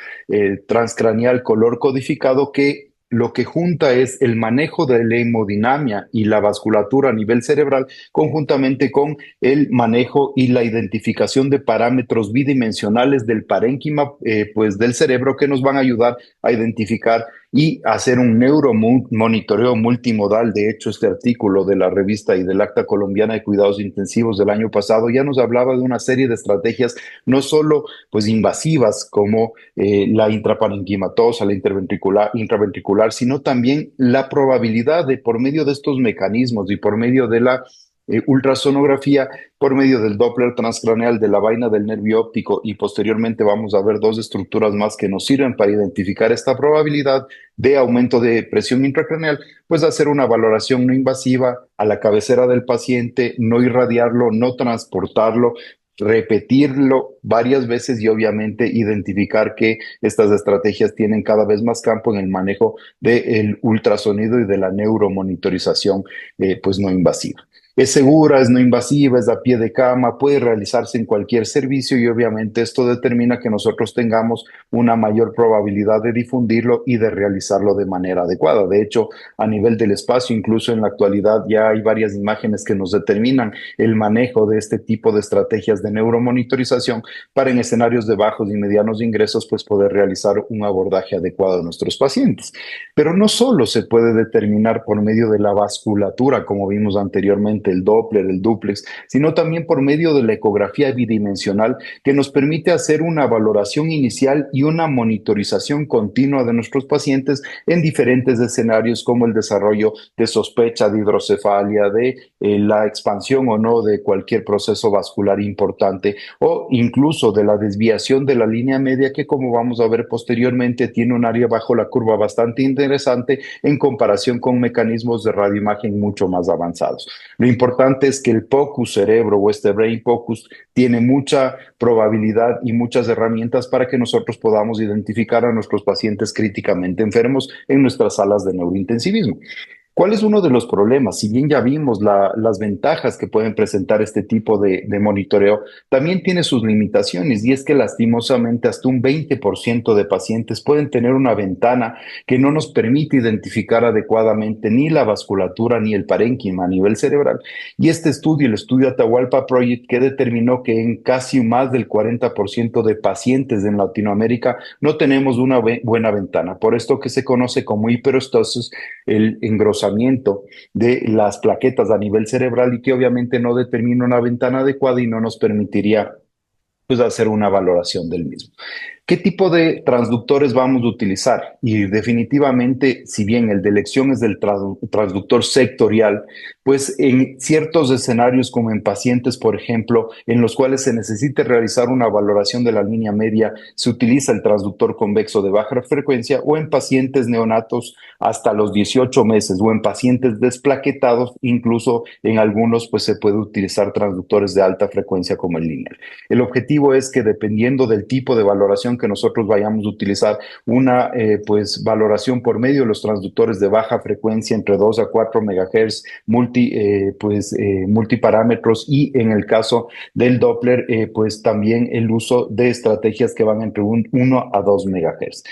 transcraneal color codificado, que lo que junta es el manejo de la hemodinamia y la vasculatura a nivel cerebral, conjuntamente con el manejo y la identificación de parámetros bidimensionales del parénquima pues del cerebro, que nos van a ayudar a identificar y hacer un neuromonitoreo multimodal. De hecho, este artículo de la revista y del Acta Colombiana de Cuidados Intensivos del año pasado ya nos hablaba de una serie de estrategias, no solo pues invasivas como la intraparenquimatosa, la intraventricular, sino también la probabilidad de, por medio de estos mecanismos y por medio de la ultrasonografía, por medio del Doppler transcraneal, de la vaina del nervio óptico, y posteriormente vamos a ver dos estructuras más que nos sirven para identificar esta probabilidad de aumento de presión intracraneal, pues hacer una valoración no invasiva a la cabecera del paciente, no irradiarlo, no transportarlo, repetirlo varias veces y obviamente identificar que estas estrategias tienen cada vez más campo en el manejo del ultrasonido y de la neuromonitorización pues no invasiva. Es segura, es no invasiva, es a pie de cama, puede realizarse en cualquier servicio y obviamente esto determina que nosotros tengamos una mayor probabilidad de difundirlo y de realizarlo de manera adecuada. De hecho, a nivel del espacio, incluso en la actualidad ya hay varias imágenes que nos determinan el manejo de este tipo de estrategias de neuromonitorización para, en escenarios de bajos y medianos ingresos, pues poder realizar un abordaje adecuado de nuestros pacientes. Pero no solo se puede determinar por medio de la vasculatura, como vimos anteriormente, el Doppler, el dúplex, sino también por medio de la ecografía bidimensional, que nos permite hacer una valoración inicial y una monitorización continua de nuestros pacientes en diferentes escenarios, como el desarrollo de sospecha de hidrocefalia, de la expansión o no de cualquier proceso vascular importante, o incluso de la desviación de la línea media, que, como vamos a ver posteriormente, tiene un área bajo la curva bastante interesante en comparación con mecanismos de radioimagen mucho más avanzados. Lo importante es que el POCUS cerebro o este Brain POCUS tiene mucha probabilidad y muchas herramientas para que nosotros podamos identificar a nuestros pacientes críticamente enfermos en nuestras salas de neurointensivismo. ¿Cuál es uno de los problemas? Si bien ya vimos las ventajas que pueden presentar este tipo de monitoreo, también tiene sus limitaciones, y es que lastimosamente hasta un 20% de pacientes pueden tener una ventana que no nos permite identificar adecuadamente ni la vasculatura ni el parénquima a nivel cerebral. Y este estudio, el estudio Atahualpa Project, que determinó que en casi más del 40% de pacientes en Latinoamérica no tenemos una buena ventana, por esto que se conoce como hiperostosis, el engrosamiento de las plaquetas a nivel cerebral, y que obviamente no determina una ventana adecuada y no nos permitiría pues hacer una valoración del mismo. ¿Qué tipo de transductores vamos a utilizar? Y definitivamente, si bien el de elección es del transductor sectorial, pues en ciertos escenarios, como en pacientes, por ejemplo, en los cuales se necesite realizar una valoración de la línea media, se utiliza el transductor convexo de baja frecuencia, o en pacientes neonatos hasta los 18 meses, o en pacientes desplaquetados, incluso en algunos, pues se puede utilizar transductores de alta frecuencia como el linear. El objetivo es que, dependiendo del tipo de valoración que nosotros vayamos a utilizar, una pues valoración por medio de los transductores de baja frecuencia entre 2 a 4 MHz, multiparámetros, y en el caso del Doppler, pues también el uso de estrategias que van entre 1 a 2 MHz.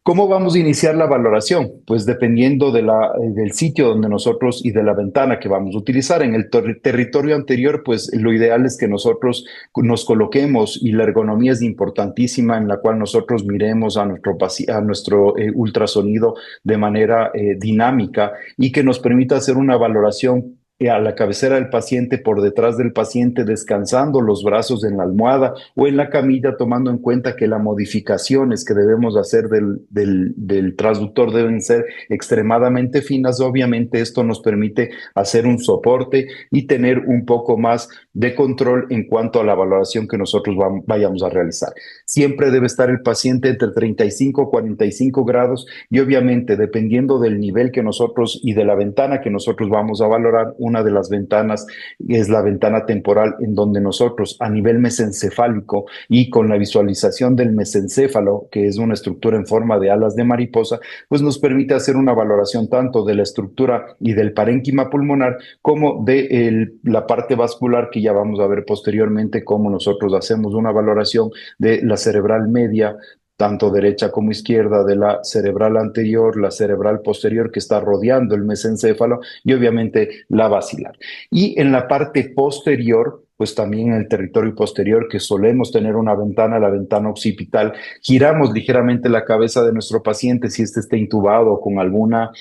¿Cómo vamos a iniciar la valoración? Pues dependiendo del sitio donde nosotros y de la ventana que vamos a utilizar. En el territorio anterior, pues lo ideal es que nosotros nos coloquemos, y la ergonomía es importantísima, en la cual nosotros miremos a nuestro ultrasonido de manera dinámica, y que nos permita hacer una valoración a la cabecera del paciente, por detrás del paciente, descansando los brazos en la almohada o en la camilla, tomando en cuenta que las modificaciones que debemos hacer del transductor deben ser extremadamente finas. Obviamente esto nos permite hacer un soporte y tener un poco más de control en cuanto a la valoración que nosotros vayamos a realizar. Siempre debe estar el paciente entre 35 y 45 grados, y obviamente, dependiendo del nivel que nosotros y de la ventana que nosotros vamos a valorar, una de las ventanas es la ventana temporal, en donde nosotros, a nivel mesencefálico y con la visualización del mesencéfalo, que es una estructura en forma de alas de mariposa, pues nos permite hacer una valoración tanto de la estructura y del parénquima pulmonar, como de la parte vascular, que ya vamos a ver posteriormente cómo nosotros hacemos una valoración de la cerebral media, tanto derecha como izquierda, de la cerebral anterior, la cerebral posterior que está rodeando el mesencéfalo, y obviamente la basilar. Y en la parte posterior, pues también en el territorio posterior, que solemos tener una ventana, la ventana occipital, giramos ligeramente la cabeza de nuestro paciente si éste está intubado con alguna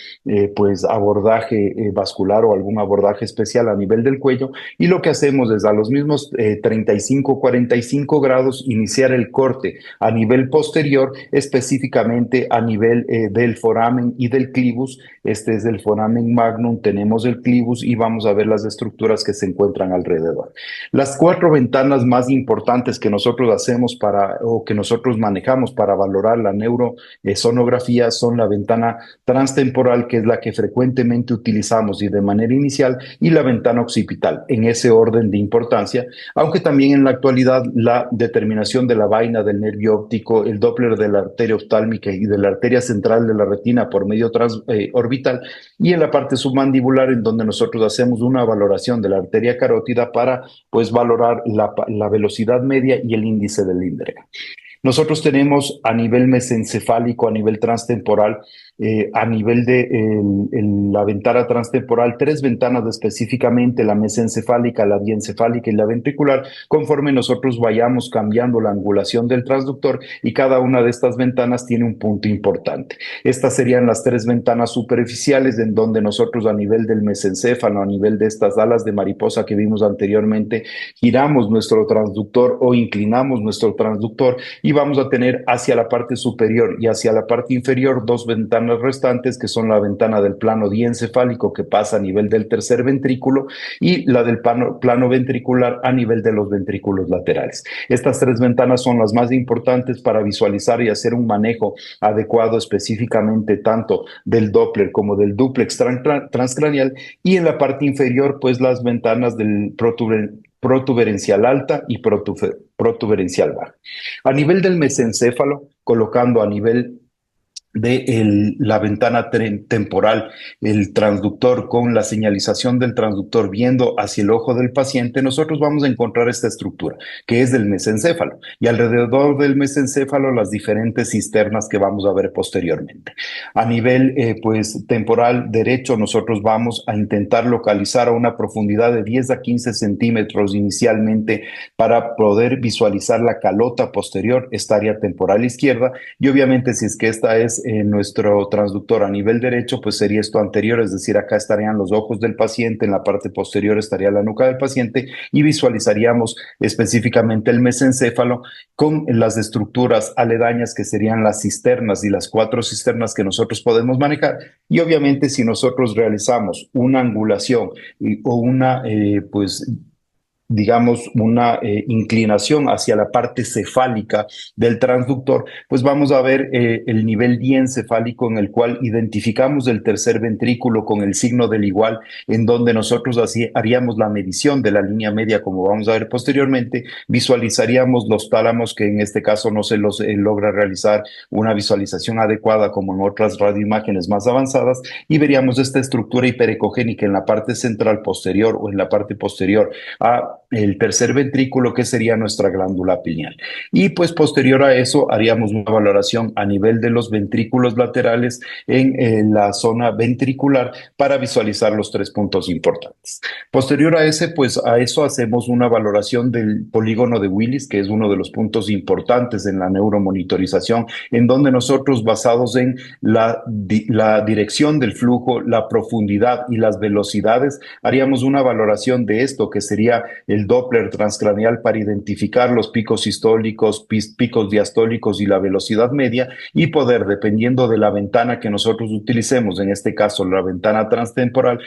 pues abordaje vascular o algún abordaje especial a nivel del cuello, y lo que hacemos es, a los mismos 35-45 grados, iniciar el corte a nivel posterior, específicamente a nivel del foramen y del clivus. Este es el foramen magnum, tenemos el clivus, y vamos a ver las estructuras que se encuentran alrededor. Las 4 ventanas más importantes que nosotros hacemos o que nosotros manejamos para valorar la neurosonografía son la ventana transtemporal, que es la que frecuentemente utilizamos y de manera inicial, y la ventana occipital, en ese orden de importancia, aunque también en la actualidad la determinación de la vaina del nervio óptico, el Doppler de la arteria oftálmica y de la arteria central de la retina por medio orbital, y en la parte submandibular, en donde nosotros hacemos una valoración de la arteria carótida para pues valorar la velocidad media y el índice de Lindgren. Nosotros tenemos a nivel mesencefálico, a nivel transtemporal, a nivel de la ventana transtemporal, 3 ventanas específicamente: la mesencefálica, la diencefálica y la ventricular, conforme nosotros vayamos cambiando la angulación del transductor, y cada una de estas ventanas tiene un punto importante. Estas serían las 3 ventanas superficiales, en donde nosotros, a nivel del mesencéfalo, a nivel de estas alas de mariposa que vimos anteriormente, giramos nuestro transductor o inclinamos nuestro transductor, y vamos a tener hacia la parte superior y hacia la parte inferior 2 ventanas restantes, que son la ventana del plano diencefálico, que pasa a nivel del tercer ventrículo, y la del plano ventricular a nivel de los ventrículos laterales. Estas 3 ventanas son las más importantes para visualizar y hacer un manejo adecuado, específicamente tanto del Doppler como del dúplex transcranial, y en la parte inferior, pues las ventanas del protuberencial alta y protuberencial baja. A nivel del mesencéfalo, colocando a nivel de la ventana temporal el transductor con la señalización del transductor viendo hacia el ojo del paciente, nosotros vamos a encontrar esta estructura, que es del mesencéfalo, y alrededor del mesencéfalo las diferentes cisternas que vamos a ver posteriormente. A nivel pues temporal derecho, nosotros vamos a intentar localizar a una profundidad de 10 a 15 centímetros inicialmente, para poder visualizar la calota posterior, esta área temporal izquierda, y obviamente, si es que esta es nuestro transductor a nivel derecho, pues sería esto anterior, es decir, acá estarían los ojos del paciente, en la parte posterior estaría la nuca del paciente y visualizaríamos específicamente el mesencéfalo con las estructuras aledañas que serían las cisternas y las 4 cisternas que nosotros podemos manejar. Y obviamente si nosotros realizamos una angulación o una, pues digamos, una inclinación hacia la parte cefálica del transductor, pues vamos a ver el nivel diencefálico en el cual identificamos el tercer ventrículo con el signo del igual, en donde nosotros así haríamos la medición de la línea media, como vamos a ver posteriormente, visualizaríamos los tálamos, que en este caso no se los logra realizar una visualización adecuada como en otras radioimágenes más avanzadas, y veríamos esta estructura hiperecogénica en la parte central posterior o en la parte posterior a el tercer ventrículo, que sería nuestra glándula pineal. Y pues posterior a eso haríamos una valoración a nivel de los ventrículos laterales en la zona ventricular para visualizar los 3 puntos importantes. Posterior a ese, pues a eso hacemos una valoración del polígono de Willis, que es uno de los puntos importantes en la neuromonitorización, en donde nosotros, basados en la dirección del flujo, la profundidad y las velocidades, haríamos una valoración de esto, que sería el Doppler transcraneal, para identificar los picos sistólicos, picos diastólicos y la velocidad media, y poder, dependiendo de la ventana que nosotros utilicemos, en este caso la ventana transtemporal,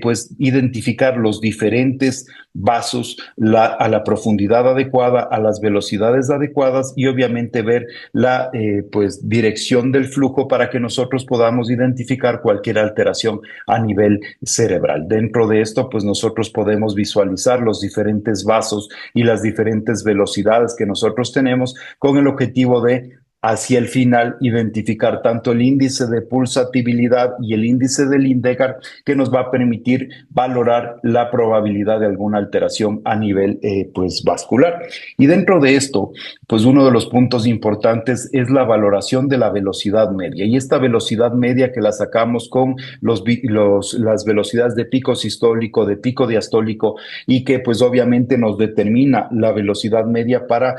pues identificar los diferentes vasos a la profundidad adecuada, a las velocidades adecuadas, y obviamente ver la pues dirección del flujo para que nosotros podamos identificar cualquier alteración a nivel cerebral. Dentro de esto, pues nosotros podemos visualizar los diferentes vasos y las diferentes velocidades que nosotros tenemos, con el objetivo de, hacia el final, identificar tanto el índice de pulsatibilidad y el índice de Lindegard, que nos va a permitir valorar la probabilidad de alguna alteración a nivel pues vascular. Y dentro de esto, pues uno de los puntos importantes es la valoración de la velocidad media, y esta velocidad media que la sacamos con las velocidades de pico sistólico, de pico diastólico, y que pues obviamente nos determina la velocidad media para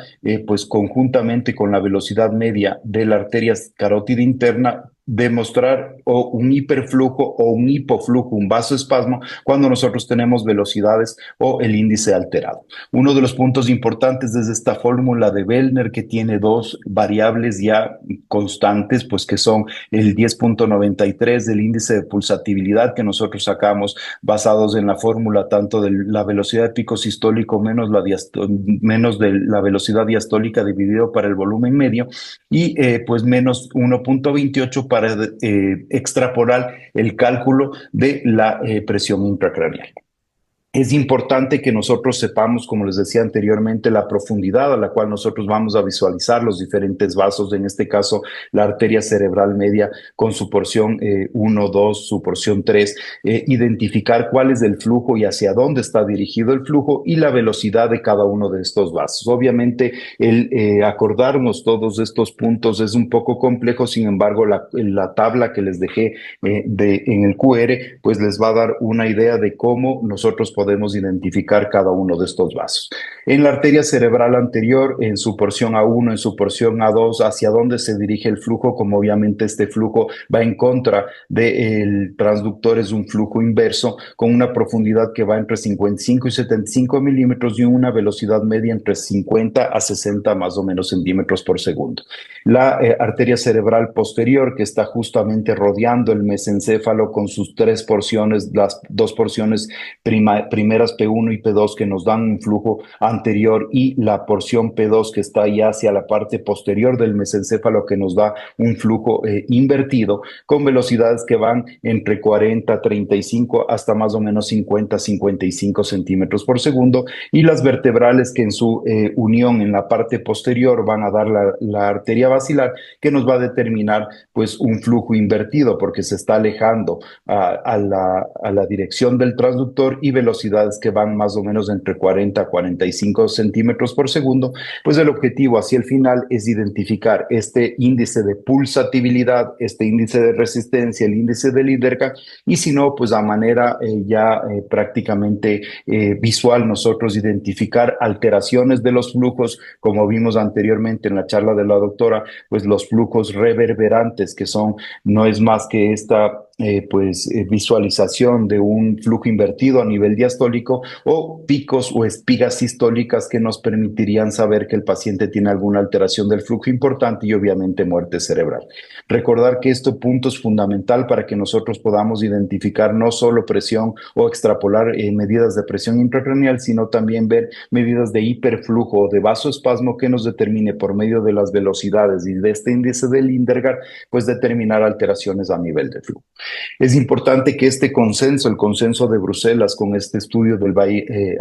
pues conjuntamente con la velocidad media de la arteria carótida interna, demostrar o un hiperflujo o un hipoflujo, un vasoespasmo, cuando nosotros tenemos velocidades o el índice alterado. Uno de los puntos importantes es esta fórmula de Wellner, que tiene 2 variables ya constantes, pues que son el 10.93 del índice de pulsatibilidad, que nosotros sacamos basados en la fórmula tanto de la velocidad de pico sistólico menos de la velocidad diastólica dividido para el volumen medio, y pues menos 1.28 para extrapolar el cálculo de la presión intracraneal. Es importante que nosotros sepamos, como les decía anteriormente, la profundidad a la cual nosotros vamos a visualizar los diferentes vasos, en este caso la arteria cerebral media con su porción 1, 2, su porción 3, identificar cuál es el flujo y hacia dónde está dirigido el flujo y la velocidad de cada uno de estos vasos. Obviamente el acordarnos todos estos puntos es un poco complejo, sin embargo la tabla que les dejé en el QR pues les va a dar una idea de cómo nosotros podemos identificar cada uno de estos vasos. En la arteria cerebral anterior, en su porción A1, en su porción A2, hacia dónde se dirige el flujo, como obviamente este flujo va en contra del transductor, es un flujo inverso con una profundidad que va entre 55 y 75 milímetros y una velocidad media entre 50 a 60 más o menos centímetros por segundo. La arteria cerebral posterior, que está justamente rodeando el mesencéfalo con sus 3 porciones, las 2 porciones primeras P1 y P2 que nos dan un flujo anterior, y la porción P2 que está ya hacia la parte posterior del mesencéfalo, que nos da un flujo invertido con velocidades que van entre 40, 35 hasta más o menos 50, 55 centímetros por segundo, y las vertebrales que en su unión en la parte posterior van a dar la arteria basilar, que nos va a determinar pues un flujo invertido porque se está alejando a la dirección del transductor, y velocidad velocidades que van más o menos entre 40 a 45 centímetros por segundo, pues el objetivo hacia el final es identificar este índice de pulsatibilidad, este índice de resistencia, el índice de Lindergan, y si no, pues a manera prácticamente visual, nosotros identificar alteraciones de los flujos, como vimos anteriormente en la charla de la doctora, pues los flujos reverberantes, que son, no es más que esta visualización de un flujo invertido a nivel diastólico, o picos o espigas sistólicas que nos permitirían saber que el paciente tiene alguna alteración del flujo importante y obviamente muerte cerebral. Recordar que este punto es fundamental para que nosotros podamos identificar no solo presión o extrapolar medidas de presión intracraneal, sino también ver medidas de hiperflujo o de vasoespasmo que nos determine por medio de las velocidades y de este índice de Lindergan, pues determinar alteraciones a nivel de flujo. Es importante que este consenso, el consenso de Bruselas con este estudio del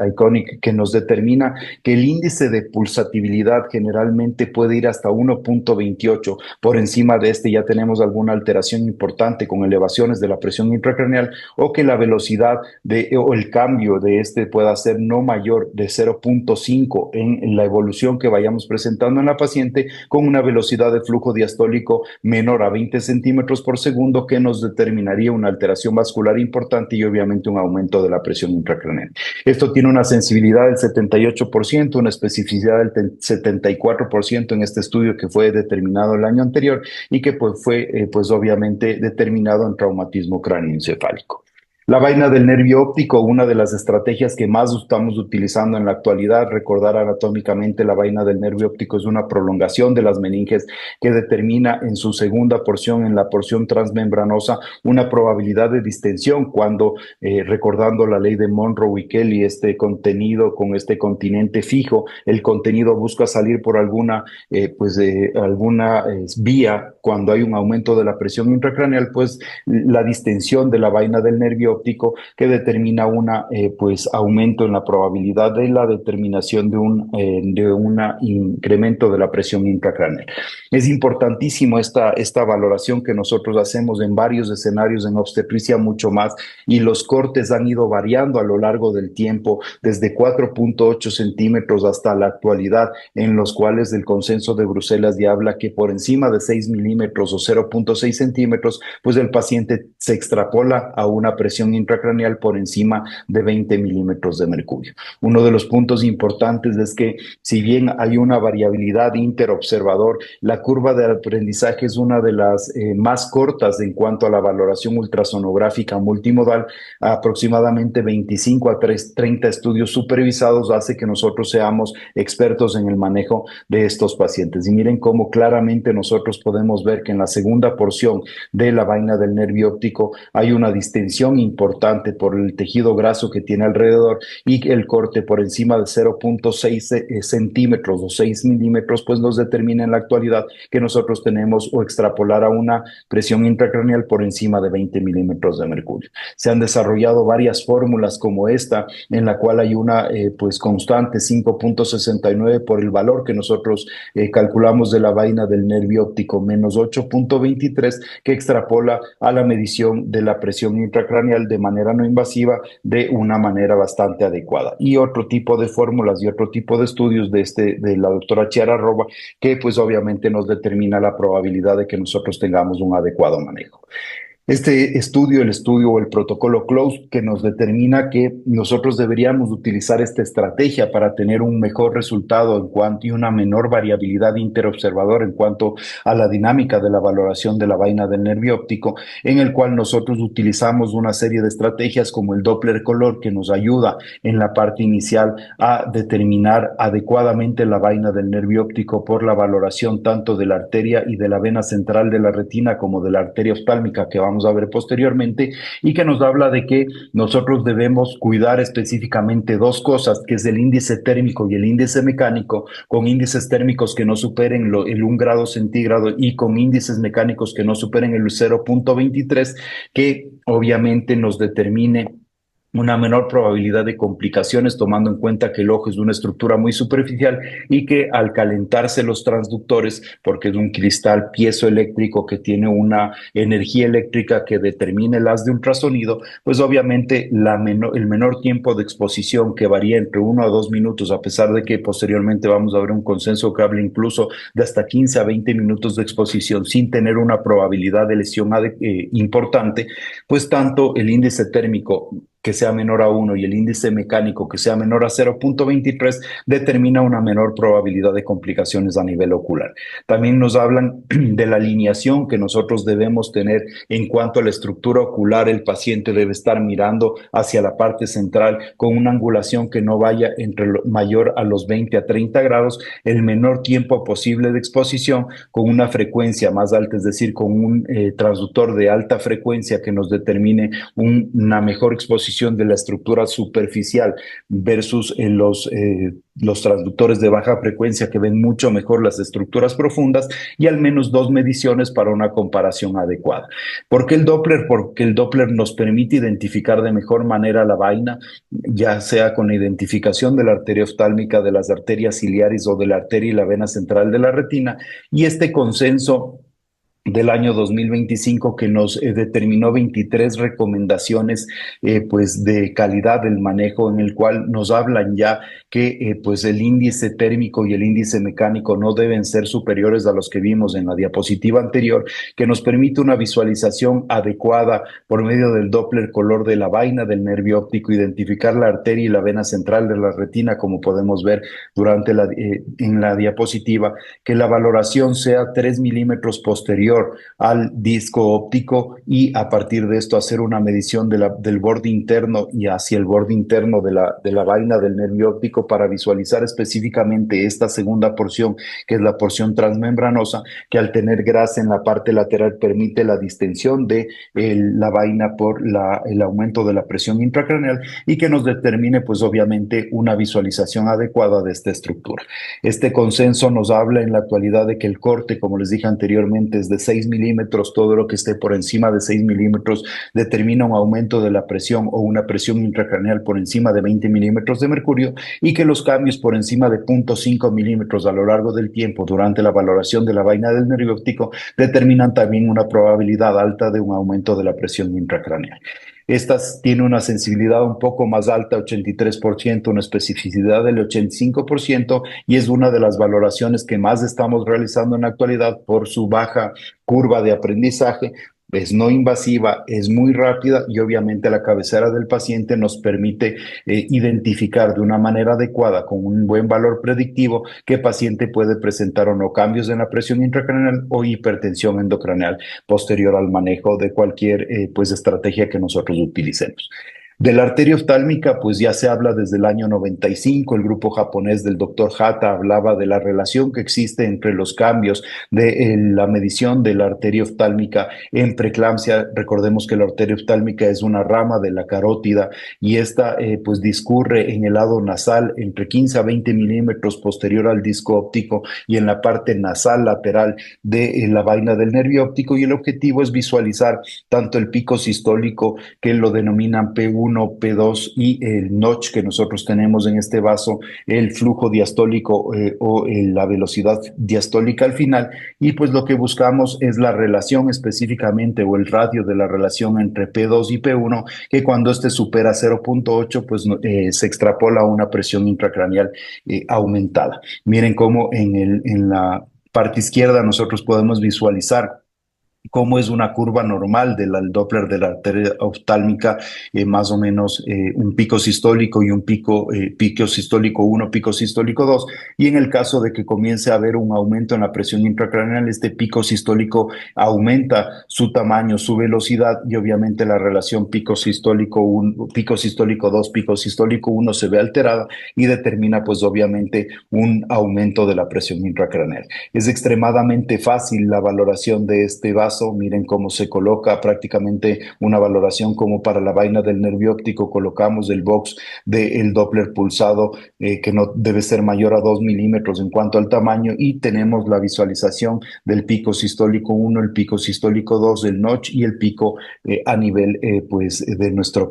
ICONIC, que nos determina que el índice de pulsatibilidad generalmente puede ir hasta 1.28. Por encima de este ya tenemos alguna alteración importante con elevaciones de la presión intracraneal, o que la velocidad o el cambio de este pueda ser no mayor de 0.5 en la evolución que vayamos presentando en la paciente, con una velocidad de flujo diastólico menor a 20 centímetros por segundo, que nos determinaría una alteración vascular importante y obviamente un aumento de la presión intracraneal. Esto tiene una sensibilidad del 78%, una especificidad del 74% en este estudio que fue determinado el año anterior y que fue obviamente determinado en traumatismo cráneoencefálico. La vaina del nervio óptico, una de las estrategias que más estamos utilizando en la actualidad. Recordar anatómicamente, la vaina del nervio óptico es una prolongación de las meninges que determina en su segunda porción, en la porción transmembranosa, una probabilidad de distensión cuando, recordando la ley de Monroe y Kelly, este contenido con este continente fijo, el contenido busca salir por alguna vía. Cuando hay un aumento de la presión intracraneal, pues la distensión de la vaina del nervio óptico, que determina aumento en la probabilidad de la determinación de un incremento de la presión intracraneal. Es importantísimo esta valoración que nosotros hacemos en varios escenarios, en obstetricia mucho más, y los cortes han ido variando a lo largo del tiempo, desde 4.8 centímetros hasta la actualidad, en los cuales el consenso de Bruselas ya habla que por encima de 6 milímetros o 0.6 centímetros, pues el paciente se extrapola a una presión intracraneal por encima de 20 milímetros de mercurio. Uno de los puntos importantes es que, si bien hay una variabilidad interobservador, la curva de aprendizaje es una de las más cortas en cuanto a la valoración ultrasonográfica multimodal. Aproximadamente 25 a 30 estudios supervisados hace que nosotros seamos expertos en el manejo de estos pacientes. Y miren cómo claramente nosotros podemos ver que en la segunda porción de la vaina del nervio óptico hay una distensión importante por el tejido graso que tiene alrededor, y el corte por encima de 0.6 centímetros o 6 milímetros, pues nos determina en la actualidad que nosotros tenemos o extrapolar a una presión intracraneal por encima de 20 milímetros de mercurio. Se han desarrollado varias fórmulas como esta, en la cual hay una constante 5.69 por el valor que nosotros calculamos de la vaina del nervio óptico, menos 8.23, que extrapola a la medición de la presión intracraneal de manera no invasiva de una manera bastante adecuada. Y otro tipo de fórmulas y otro tipo de estudios de la doctora Chiara Roba, que pues obviamente nos determina la probabilidad de que nosotros tengamos un adecuado manejo. Este estudio, o el protocolo CLOSE, que nos determina que nosotros deberíamos utilizar esta estrategia para tener un mejor resultado en cuanto y una menor variabilidad interobservador en cuanto a la dinámica de la valoración de la vaina del nervio óptico, en el cual nosotros utilizamos una serie de estrategias como el Doppler color, que nos ayuda en la parte inicial a determinar adecuadamente la vaina del nervio óptico por la valoración tanto de la arteria y de la vena central de la retina como de la arteria oftálmica, que vamos a ver posteriormente, y que nos habla de que nosotros debemos cuidar específicamente dos cosas, que es el índice térmico y el índice mecánico, con índices térmicos que no superen el 1 grado centígrado y con índices mecánicos que no superen el 0.23, que obviamente nos determine una menor probabilidad de complicaciones, tomando en cuenta que el ojo es una estructura muy superficial y que al calentarse los transductores, porque es un cristal piezoeléctrico que tiene una energía eléctrica que determina el haz de ultrasonido, pues obviamente el menor tiempo de exposición, que varía entre 1 a 2 minutos, a pesar de que posteriormente vamos a ver un consenso que habla incluso de hasta 15 a 20 minutos de exposición sin tener una probabilidad de lesión importante, pues tanto el índice térmico que sea menor a 1 y el índice mecánico que sea menor a 0,23 determina una menor probabilidad de complicaciones a nivel ocular. También nos hablan de la alineación que nosotros debemos tener en cuanto a la estructura ocular. El paciente debe estar mirando hacia la parte central con una angulación que no vaya mayor a los 20 a 30 grados, el menor tiempo posible de exposición, con una frecuencia más alta, es decir, con un transductor de alta frecuencia que nos determine una mejor exposición de la estructura superficial versus los transductores de baja frecuencia, que ven mucho mejor las estructuras profundas, y al menos 2 mediciones para una comparación adecuada. ¿Por qué el Doppler? Porque el Doppler nos permite identificar de mejor manera la vaina, ya sea con la identificación de la arteria oftálmica, de las arterias ciliares o de la arteria y la vena central de la retina, y este consenso del año 2025 que nos determinó 23 recomendaciones pues de calidad del manejo, en el cual nos hablan ya que pues el índice térmico y el índice mecánico no deben ser superiores a los que vimos en la diapositiva anterior, que nos permite una visualización adecuada por medio del Doppler color de la vaina del nervio óptico, identificar la arteria y la vena central de la retina, como podemos ver en la diapositiva, que la valoración sea 3 milímetros posterior al disco óptico, y a partir de esto hacer una medición del borde interno y hacia el borde interno de la vaina del nervio óptico para visualizar específicamente esta segunda porción, que es la porción transmembranosa, que al tener grasa en la parte lateral permite la distensión de la vaina por el aumento de la presión intracraneal, y que nos determine pues obviamente una visualización adecuada de esta estructura. Este consenso nos habla en la actualidad de que el corte, como les dije anteriormente, es de 6 milímetros. Todo lo que esté por encima de 6 milímetros determina un aumento de la presión o una presión intracraneal por encima de 20 milímetros de mercurio, y que los cambios por encima de 0,5 milímetros a lo largo del tiempo durante la valoración de la vaina del nervio óptico determinan también una probabilidad alta de un aumento de la presión intracraneal. Estas tienen una sensibilidad un poco más alta, 83%, una especificidad del 85%, y es una de las valoraciones que más estamos realizando en la actualidad por su baja curva de aprendizaje. Es no invasiva, es muy rápida, y obviamente la cabecera del paciente nos permite identificar de una manera adecuada, con un buen valor predictivo, qué paciente puede presentar o no cambios en la presión intracraneal o hipertensión endocraneal posterior al manejo de cualquier pues estrategia que nosotros utilicemos. De la arteria oftálmica, pues ya se habla desde el año 95. El grupo japonés del doctor Hata hablaba de la relación que existe entre los cambios de la medición de la arteria oftálmica en preeclampsia. Recordemos que la arteria oftálmica es una rama de la carótida, y esta pues discurre en el lado nasal entre 15 a 20 milímetros posterior al disco óptico y en la parte nasal lateral de la vaina del nervio óptico, y el objetivo es visualizar tanto el pico sistólico, que lo denominan P1, P2, y el notch que nosotros tenemos en este vaso, el flujo diastólico la velocidad diastólica al final, y pues lo que buscamos es la relación específicamente, o el radio de la relación entre P2 y P1, que cuando este supera 0,8 pues se extrapola a una presión intracraneal aumentada. Miren cómo en la parte izquierda nosotros podemos visualizar cómo es una curva normal del Doppler de la arteria oftálmica, más o menos un pico sistólico y un pico sistólico 1, pico sistólico 2, y en el caso de que comience a haber un aumento en la presión intracraneal, este pico sistólico aumenta su tamaño, su velocidad, y obviamente la relación pico sistólico 1, pico sistólico 2, pico sistólico 1 se ve alterada, y determina pues obviamente un aumento de la presión intracraneal. Es extremadamente fácil la valoración de este vaso paso, miren cómo se coloca prácticamente una valoración como para la vaina del nervio óptico, colocamos el box del Doppler pulsado que no debe ser mayor a 2 milímetros en cuanto al tamaño, y tenemos la visualización del pico sistólico 1, el pico sistólico 2, el notch y el pico a nivel pues de nuestro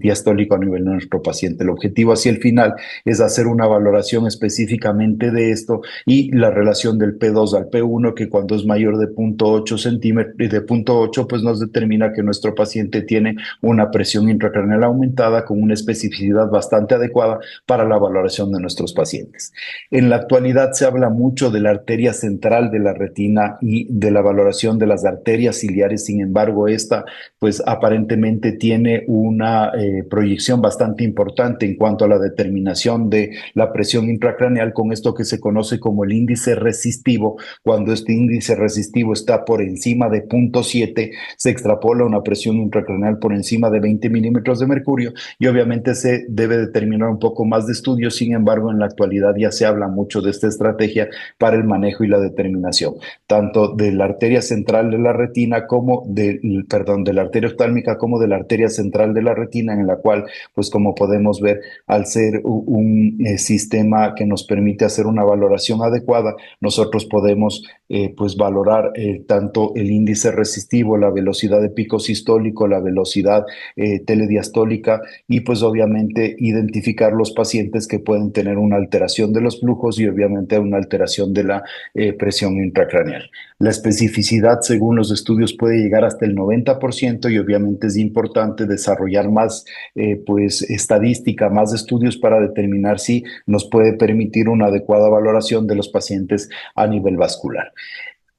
diastólico a nivel de nuestro paciente. El objetivo hacia el final es hacer una valoración específicamente de esto y la relación del P2 al P1, que cuando es mayor de 0.8 centímetros, de 0.8, pues nos determina que nuestro paciente tiene una presión intracraneal aumentada con una especificidad bastante adecuada para la valoración de nuestros pacientes. En la actualidad se habla mucho de la arteria central de la retina y de la valoración de las arterias ciliares. Sin embargo, esta pues aparentemente tiene una proyección bastante importante en cuanto a la determinación de la presión intracraneal con esto que se conoce como el índice resistivo. Cuando este índice resistivo está por encima de 0.7, se extrapola una presión intracraneal por encima de 20 milímetros de mercurio, y obviamente se debe determinar un poco más de estudios. Sin embargo, en la actualidad ya se habla mucho de esta estrategia para el manejo y la determinación, tanto de la arteria central de la retina como de la arteria oftálmica como de la arteria central de la retina, en la cual, pues como podemos ver, al ser un sistema que nos permite hacer una valoración adecuada, nosotros podemos pues valorar tanto el índice resistivo, la velocidad de pico sistólico, la velocidad telediastólica, y pues obviamente identificar los pacientes que pueden tener una alteración de los flujos y obviamente una alteración de la presión intracraneal. La especificidad, según los estudios, puede llegar hasta el 90%, y obviamente es importante desarrollar más pues estadística, más estudios para determinar si nos puede permitir una adecuada valoración de los pacientes a nivel vascular.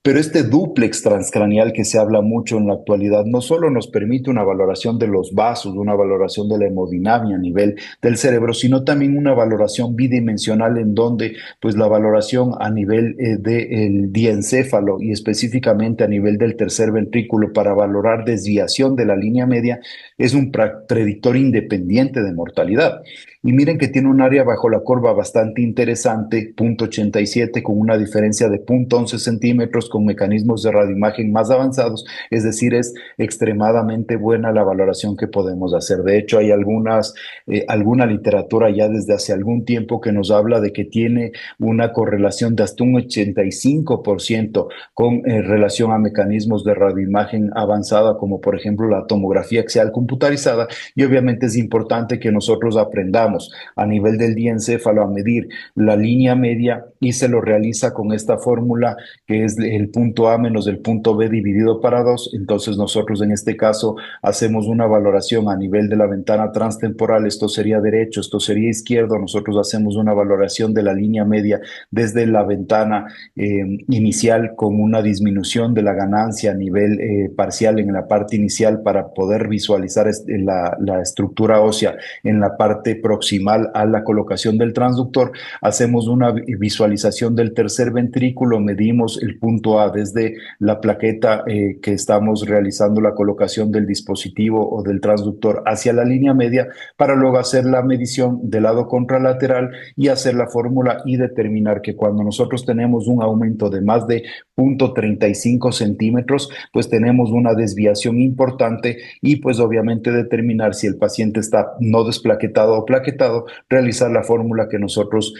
Pero este dúplex transcraneal que se habla mucho en la actualidad no solo nos permite una valoración de los vasos, una valoración de la hemodinamia a nivel del cerebro, sino también una valoración bidimensional, en donde pues la valoración a nivel del diencéfalo y específicamente a nivel del tercer ventrículo para valorar desviación de la línea media es un predictor independiente de mortalidad. Y miren que tiene un área bajo la curva bastante interesante, 0.87, con una diferencia de 0.11 centímetros, con mecanismos de radioimagen más avanzados. Es decir, es extremadamente buena la valoración que podemos hacer. De hecho, hay alguna literatura ya desde hace algún tiempo que nos habla de que tiene una correlación de hasta un 85% con relación a mecanismos de radioimagen avanzada, como por ejemplo la tomografía axial computarizada. Y obviamente es importante que nosotros aprendamos a nivel del diencéfalo a medir la línea media, y se lo realiza con esta fórmula que es el punto A menos el punto B dividido para 2. Entonces nosotros en este caso hacemos una valoración a nivel de la ventana transtemporal, esto sería derecho, esto sería izquierdo. Nosotros hacemos una valoración de la línea media desde la ventana inicial, con una disminución de la ganancia a nivel parcial en la parte inicial para poder visualizar la estructura ósea en la parte proximal a la colocación del transductor. Hacemos una visualización del tercer ventrículo, medimos el punto A desde la plaqueta que estamos realizando la colocación del dispositivo o del transductor hacia la línea media, para luego hacer la medición del lado contralateral y hacer la fórmula y determinar que cuando nosotros tenemos un aumento de más de 0.35 centímetros, pues tenemos una desviación importante, y pues obviamente determinar si el paciente está no desplaquetado o plaquetado, realizar la fórmula que nosotros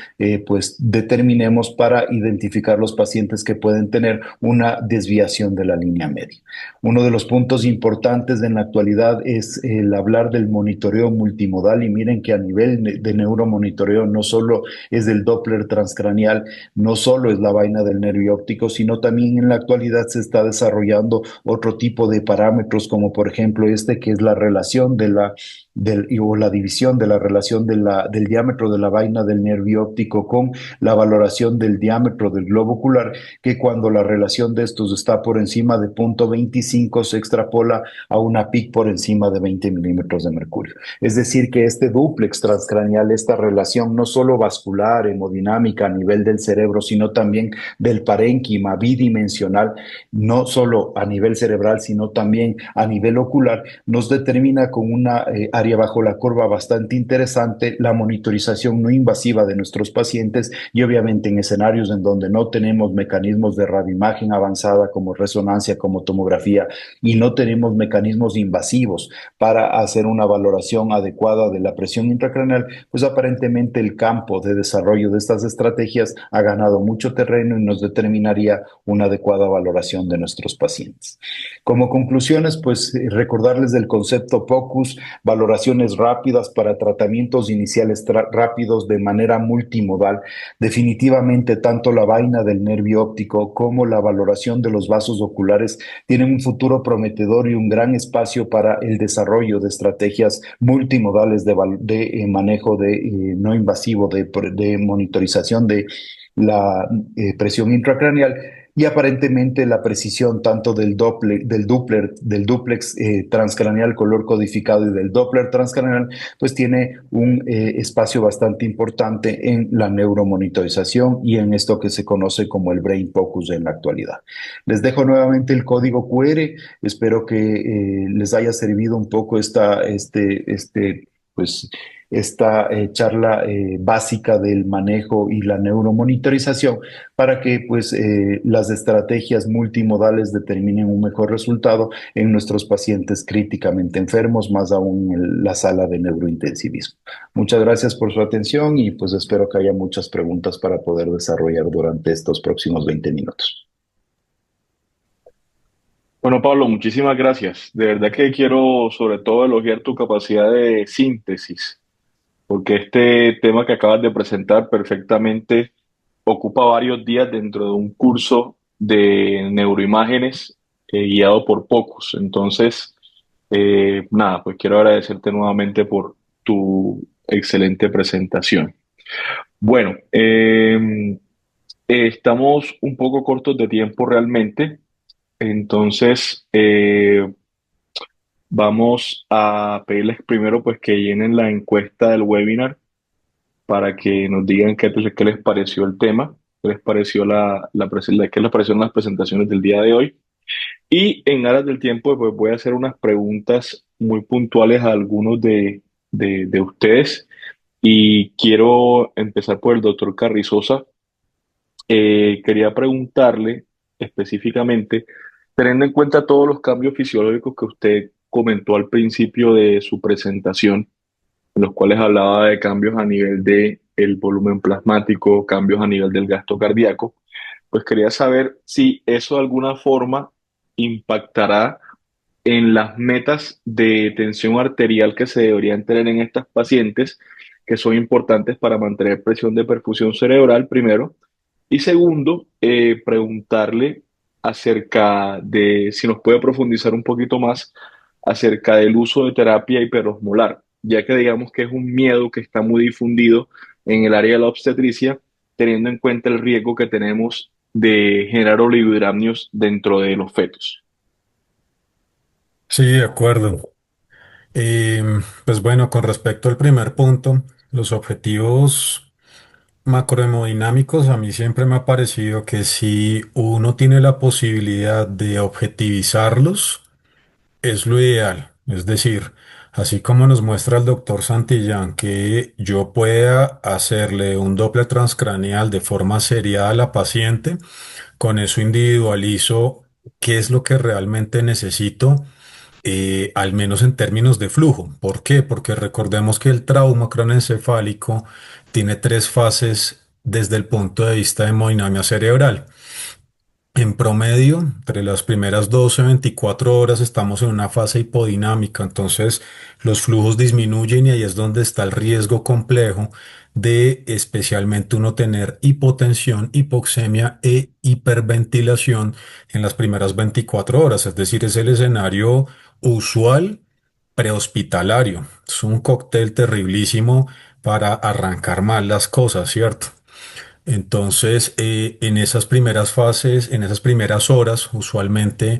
pues determinemos para identificar los pacientes que pueden tener una desviación de la línea media. Uno de los puntos importantes en la actualidad es el hablar del monitoreo multimodal, y miren que a nivel de neuromonitoreo no solo es el Doppler transcraneal, no solo es la vaina del nervio óptico, sino también en la actualidad se está desarrollando otro tipo de parámetros, como por ejemplo que es la relación o la división de la relación del diámetro de la vaina del nervio óptico con la valoración del diámetro del globo ocular, que cuando la relación de estos está por encima de 0.25 se extrapola a una PIC por encima de 20 milímetros de mercurio. Es decir, que este dúplex transcraneal, esta relación no solo vascular, hemodinámica a nivel del cerebro, sino también del parénquima bidimensional, no solo a nivel cerebral, sino también a nivel ocular, nos determina con una área estaría bajo la curva bastante interesante la monitorización no invasiva de nuestros pacientes y obviamente en escenarios en donde no tenemos mecanismos de radioimagen avanzada como resonancia, como tomografía y no tenemos mecanismos invasivos para hacer una valoración adecuada de la presión intracraneal, pues aparentemente el campo de desarrollo de estas estrategias ha ganado mucho terreno y nos determinaría una adecuada valoración de nuestros pacientes. Como conclusiones, pues recordarles del concepto POCUS, valoraciones rápidas para tratamientos iniciales rápidos de manera multimodal. Definitivamente tanto la vaina del nervio óptico como la valoración de los vasos oculares tienen un futuro prometedor y un gran espacio para el desarrollo de estrategias multimodales de manejo no invasivo, de monitorización de la presión intracraneal y aparentemente la precisión tanto del duplex transcraneal color codificado y del Doppler transcraneal, pues tiene un espacio bastante importante en la neuromonitorización y en esto que se conoce como el Brain Focus en la actualidad. Les dejo nuevamente el código QR, espero que les haya servido un poco pues esta charla básica del manejo y la neuromonitorización para que pues las estrategias multimodales determinen un mejor resultado en nuestros pacientes críticamente enfermos, más aún en la sala de neurointensivismo. Muchas gracias por su atención y pues espero que haya muchas preguntas para poder desarrollar durante estos próximos 20 minutos. Bueno, Pablo, muchísimas gracias. De verdad que quiero sobre todo elogiar tu capacidad de síntesis, porque este tema que acabas de presentar perfectamente ocupa varios días dentro de un curso de neuroimágenes guiado por Pocus. Entonces, nada, pues quiero agradecerte nuevamente por tu excelente presentación. Bueno, estamos un poco cortos de tiempo realmente, entonces vamos a pedirles primero pues que llenen la encuesta del webinar para que nos digan qué les pareció el tema, qué les pareció qué les parecieron las presentaciones del día de hoy. Y en aras del tiempo, pues voy a hacer unas preguntas muy puntuales a algunos de ustedes. Y quiero empezar por el doctor Carrizosa. Quería preguntarle específicamente, teniendo en cuenta todos los cambios fisiológicos que usted comentó al principio de su presentación, en los cuales hablaba de cambios a nivel de el volumen plasmático, cambios a nivel del gasto cardíaco, pues quería saber si eso de alguna forma impactará en las metas de tensión arterial que se deberían tener en estas pacientes, que son importantes para mantener presión de perfusión cerebral, primero, y segundo, preguntarle acerca de si nos puede profundizar un poquito más acerca del uso de terapia hiperosmolar, ya que digamos que es un miedo que está muy difundido en el área de la obstetricia, teniendo en cuenta el riesgo que tenemos de generar oligohidramnios dentro de los fetos. Sí, de acuerdo. Pues bueno, con respecto al primer punto, los objetivos macrohemodinámicos, a mí siempre me ha parecido que si uno tiene la posibilidad de objetivizarlos, es lo ideal. Es decir, así como nos muestra el doctor Santillán, que yo pueda hacerle un Doppler transcraneal de forma seriada a la paciente, con eso individualizo qué es lo que realmente necesito, al menos en términos de flujo. ¿Por qué? Porque recordemos que el trauma craneoencefálico tiene tres fases desde el punto de vista de hemodinamia cerebral. En promedio, entre las primeras 12 24 horas estamos en una fase hipodinámica, entonces los flujos disminuyen y ahí es donde está el riesgo complejo de especialmente uno tener hipotensión, hipoxemia e hiperventilación en las primeras 24 horas, es decir, es el escenario usual prehospitalario. Es un cóctel terriblísimo para arrancar mal las cosas, ¿cierto? Entonces, en esas primeras fases, en esas primeras horas, usualmente,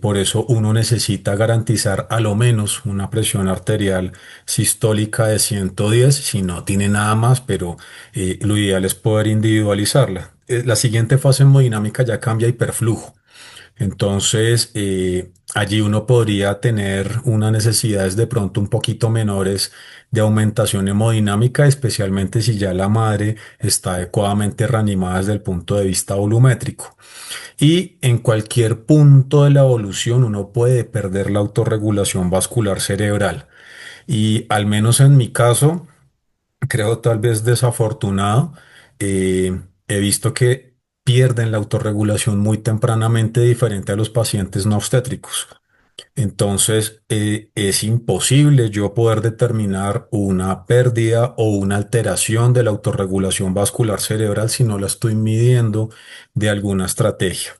por eso uno necesita garantizar a lo menos una presión arterial sistólica de 110, si no tiene nada más, pero lo ideal es poder individualizarla. La siguiente fase hemodinámica ya cambia a hiperflujo. Entonces, allí uno podría tener unas necesidades de pronto un poquito menores de aumentación hemodinámica, especialmente si ya la madre está adecuadamente reanimada desde el punto de vista volumétrico. Y en cualquier punto de la evolución uno puede perder la autorregulación vascular cerebral. Y al menos en mi caso, creo tal vez desafortunado, he visto que pierden la autorregulación muy tempranamente, diferente a los pacientes no obstétricos. Entonces, es imposible yo poder determinar una pérdida o una alteración de la autorregulación vascular cerebral si no la estoy midiendo de alguna estrategia.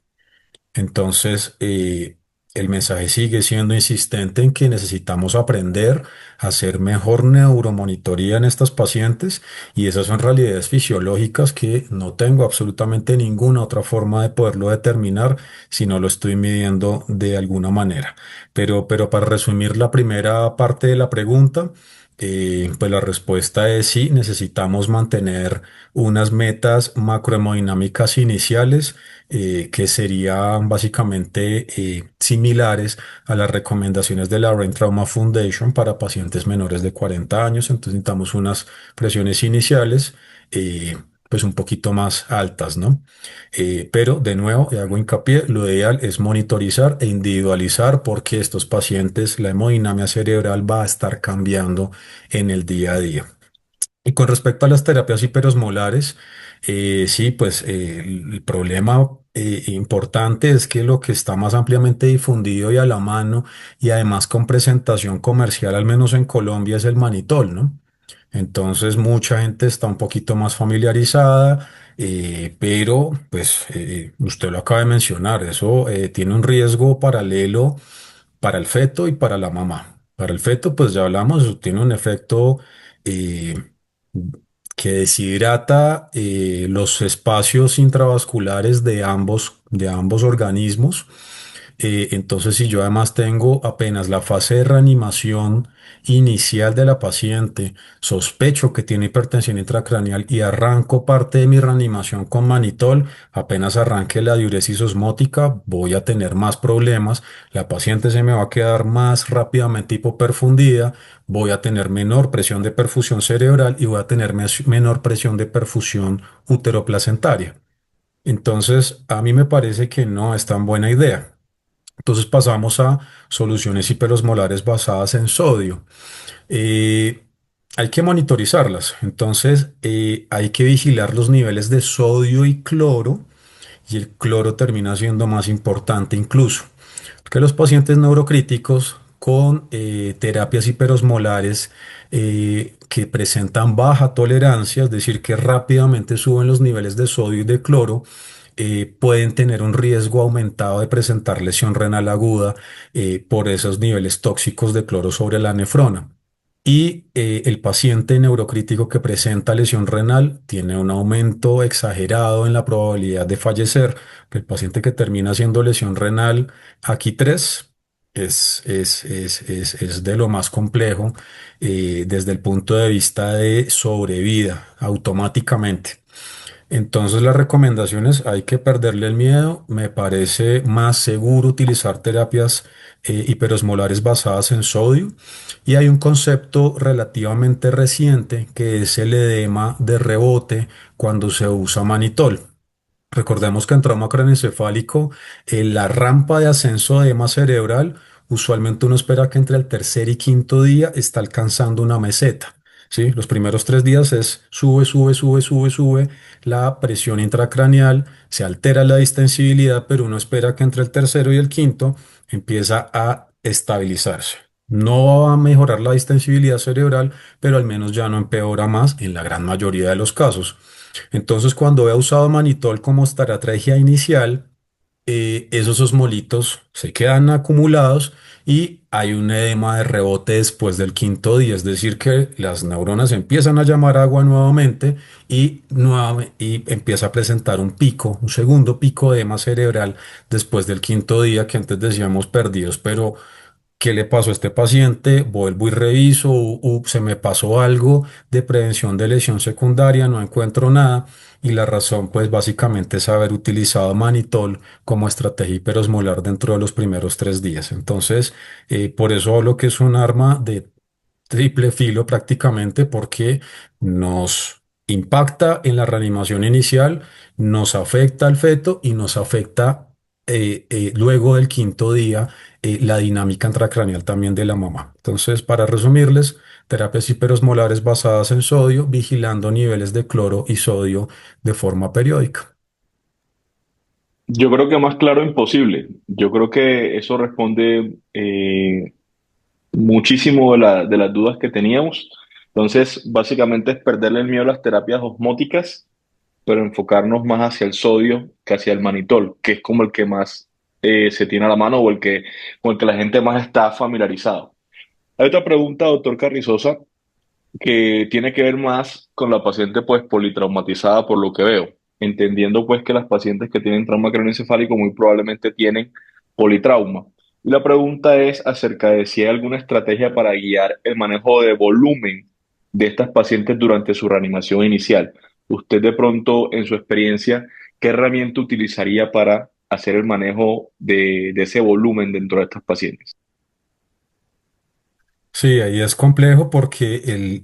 Entonces, el mensaje sigue siendo insistente en que necesitamos aprender a hacer mejor neuromonitoría en estas pacientes, y esas son realidades fisiológicas que no tengo absolutamente ninguna otra forma de poderlo determinar si no lo estoy midiendo de alguna manera. Pero para resumir la primera parte de la pregunta, pues la respuesta es sí, necesitamos mantener unas metas macrohemodinámicas iniciales, que serían básicamente similares a las recomendaciones de la Brain Trauma Foundation para pacientes menores de 40 años. Entonces necesitamos unas presiones iniciales, pues un poquito más altas, ¿no? Pero de nuevo, y hago hincapié, lo ideal es monitorizar e individualizar, porque estos pacientes, la hemodinamia cerebral va a estar cambiando en el día a día. Y con respecto a las terapias hiperosmolares, sí, pues el problema importante es que lo que está más ampliamente difundido y a la mano, y además con presentación comercial, al menos en Colombia, es el manitol, ¿no? Entonces mucha gente está un poquito más familiarizada, pero pues usted lo acaba de mencionar, eso tiene un riesgo paralelo para el feto y para la mamá. Para el feto, pues ya hablamos, eso tiene un efecto eh, que deshidrata los espacios intravasculares de ambos organismos. Entonces, si yo además tengo apenas la fase de reanimación inicial de la paciente, sospecho que tiene hipertensión intracraneal y arranco parte de mi reanimación con manitol, apenas arranque la diuresis osmótica, voy a tener más problemas. La paciente se me va a quedar más rápidamente hipoperfundida, voy a tener menor presión de perfusión cerebral y voy a tener menor presión de perfusión uteroplacentaria. Entonces, a mí me parece que no es tan buena idea. Entonces pasamos a soluciones hiperosmolares basadas en sodio. Eh, Hay que monitorizarlas. Entonces, hay que vigilar los niveles de sodio y cloro, y el cloro termina siendo más importante incluso, porque los pacientes neurocríticos con terapias hiperosmolares, que presentan baja tolerancia, es decir, que rápidamente suben los niveles de sodio y de cloro, pueden tener un riesgo aumentado de presentar lesión renal aguda, por esos niveles tóxicos de cloro sobre la nefrona. Y el paciente neurocrítico que presenta lesión renal tiene un aumento exagerado en la probabilidad de fallecer. El paciente que termina haciendo lesión renal, aquí 3, es de lo más complejo, desde el punto de vista de sobrevida automáticamente. Entonces las recomendaciones: hay que perderle el miedo. Me parece más seguro utilizar terapias hiperosmolares basadas en sodio. Y hay un concepto relativamente reciente que es el edema de rebote cuando se usa manitol. Recordemos que en trauma craneoencefálico, la rampa de ascenso de edema cerebral, usualmente uno espera que entre el tercer y quinto día está alcanzando una meseta. ¿Sí? Los primeros 3 días es sube, sube, sube, sube, sube la presión intracraneal, se altera la distensibilidad, pero uno espera que entre el tercero y el quinto empieza a estabilizarse. No va a mejorar la distensibilidad cerebral, pero al menos ya no empeora más en la gran mayoría de los casos. Entonces, cuando he usado manitol como estrategia inicial, esos osmolitos se quedan acumulados y hay un edema de rebote después del quinto día, es decir, que las neuronas empiezan a llamar agua nuevamente, y empieza a presentar un pico, un segundo pico de edema cerebral después del quinto día, que antes decíamos perdidos, pero ¿qué le pasó a este paciente? Vuelvo y reviso, se me pasó algo de prevención de lesión secundaria, no encuentro nada. Y la razón, pues básicamente es haber utilizado manitol como estrategia hiperosmolar dentro de los primeros 3 días. Entonces, por eso hablo que es un arma de triple filo prácticamente porque nos impacta en la reanimación inicial, nos afecta al feto y nos afecta luego del quinto día la dinámica intracraneal también de la mamá. Entonces, para resumirles, terapias hiperosmolares basadas en sodio, vigilando niveles de cloro y sodio de forma periódica. Yo creo que más claro imposible. Yo creo que eso responde muchísimo de las dudas que teníamos. Entonces, básicamente es perderle el miedo a las terapias osmóticas, pero enfocarnos más hacia el sodio que hacia el manitol, que es como el que más se tiene a la mano o con el que la gente más está familiarizado. Hay otra pregunta, doctor Carrizosa, que tiene que ver más con la paciente pues politraumatizada por lo que veo, entendiendo pues que las pacientes que tienen trauma craneoencefálico muy probablemente tienen politrauma. Y la pregunta es acerca de si hay alguna estrategia para guiar el manejo de volumen de estas pacientes durante su reanimación inicial. Usted de pronto, en su experiencia, ¿qué herramienta utilizaría para hacer el manejo de ese volumen dentro de estas pacientes? Sí, ahí es complejo porque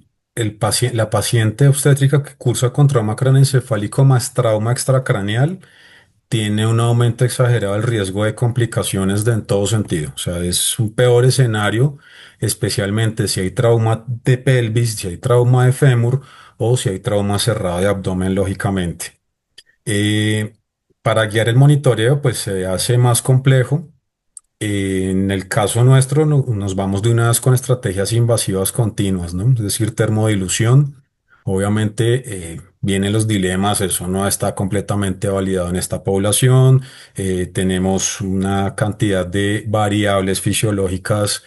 la paciente obstétrica que cursa con trauma craneoencefálico más trauma extracraneal tiene un aumento exagerado del riesgo de complicaciones en todo sentido. O sea, es un peor escenario, especialmente si hay trauma de pelvis, si hay trauma de fémur o si hay trauma cerrado de abdomen, lógicamente. Eh, para guiar el monitoreo, pues se hace más complejo. En el caso nuestro, nos vamos de una vez con estrategias invasivas continuas, ¿no? Es decir, termodilución. Obviamente, vienen los dilemas, eso no está completamente validado en esta población. Tenemos una cantidad de variables fisiológicas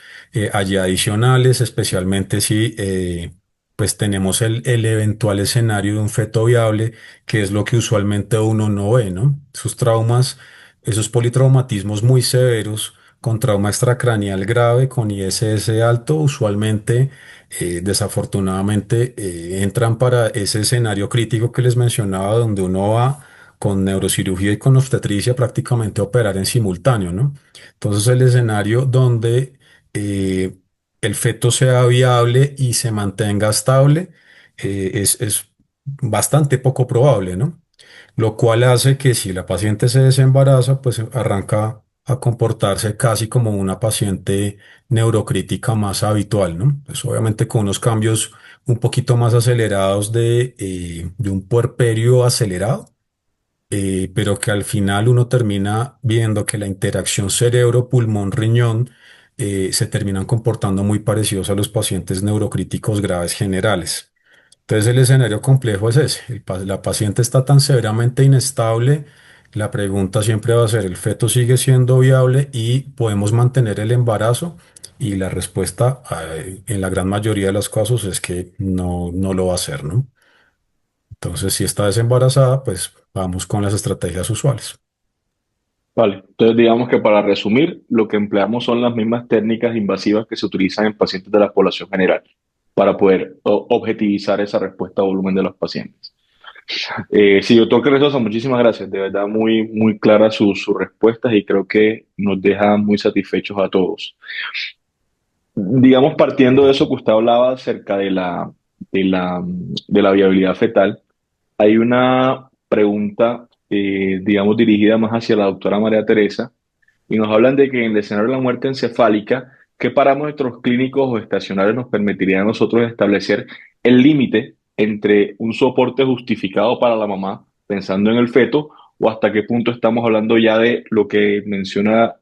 allí adicionales, especialmente si pues tenemos el eventual escenario de un feto viable, que es lo que usualmente uno no ve, ¿no? Sus traumas, esos politraumatismos muy severos con trauma extracraneal grave, con ISS alto, usualmente, desafortunadamente, entran para ese escenario crítico que les mencionaba, donde uno va con neurocirugía y con obstetricia prácticamente a operar en simultáneo, ¿no? Entonces, el escenario donde eh, el feto sea viable y se mantenga estable es bastante poco probable, ¿no? Lo cual hace que si la paciente se desembaraza, pues arranca a comportarse casi como una paciente neurocrítica más habitual, ¿no? Pues obviamente con unos cambios un poquito más acelerados de un puerperio acelerado, pero que al final uno termina viendo que la interacción cerebro-pulmón-riñón se terminan comportando muy parecidos a los pacientes neurocríticos graves generales. Entonces el escenario complejo es ese. La paciente está tan severamente inestable. La pregunta siempre va a ser, ¿el feto sigue siendo viable y podemos mantener el embarazo? Y la respuesta en la gran mayoría de los casos es que no, no lo va a hacer, ¿no? Entonces, si está desembarazada, pues vamos con las estrategias usuales. Vale, entonces digamos que para resumir, lo que empleamos son las mismas técnicas invasivas que se utilizan en pacientes de la población general para poder objetivizar esa respuesta a volumen de los pacientes. Sí, doctor Carrizosa, muchísimas gracias. De verdad, muy, muy claras sus respuestas y creo que nos deja muy satisfechos a todos. Digamos, partiendo de eso que usted hablaba acerca de la viabilidad fetal, hay una pregunta, digamos, dirigida más hacia la doctora María Teresa, y nos hablan de que en el escenario de la muerte encefálica, ¿qué parámetros clínicos o estacionarios nos permitirían a nosotros establecer el límite entre un soporte justificado para la mamá, pensando en el feto, o hasta qué punto estamos hablando ya de lo que menciona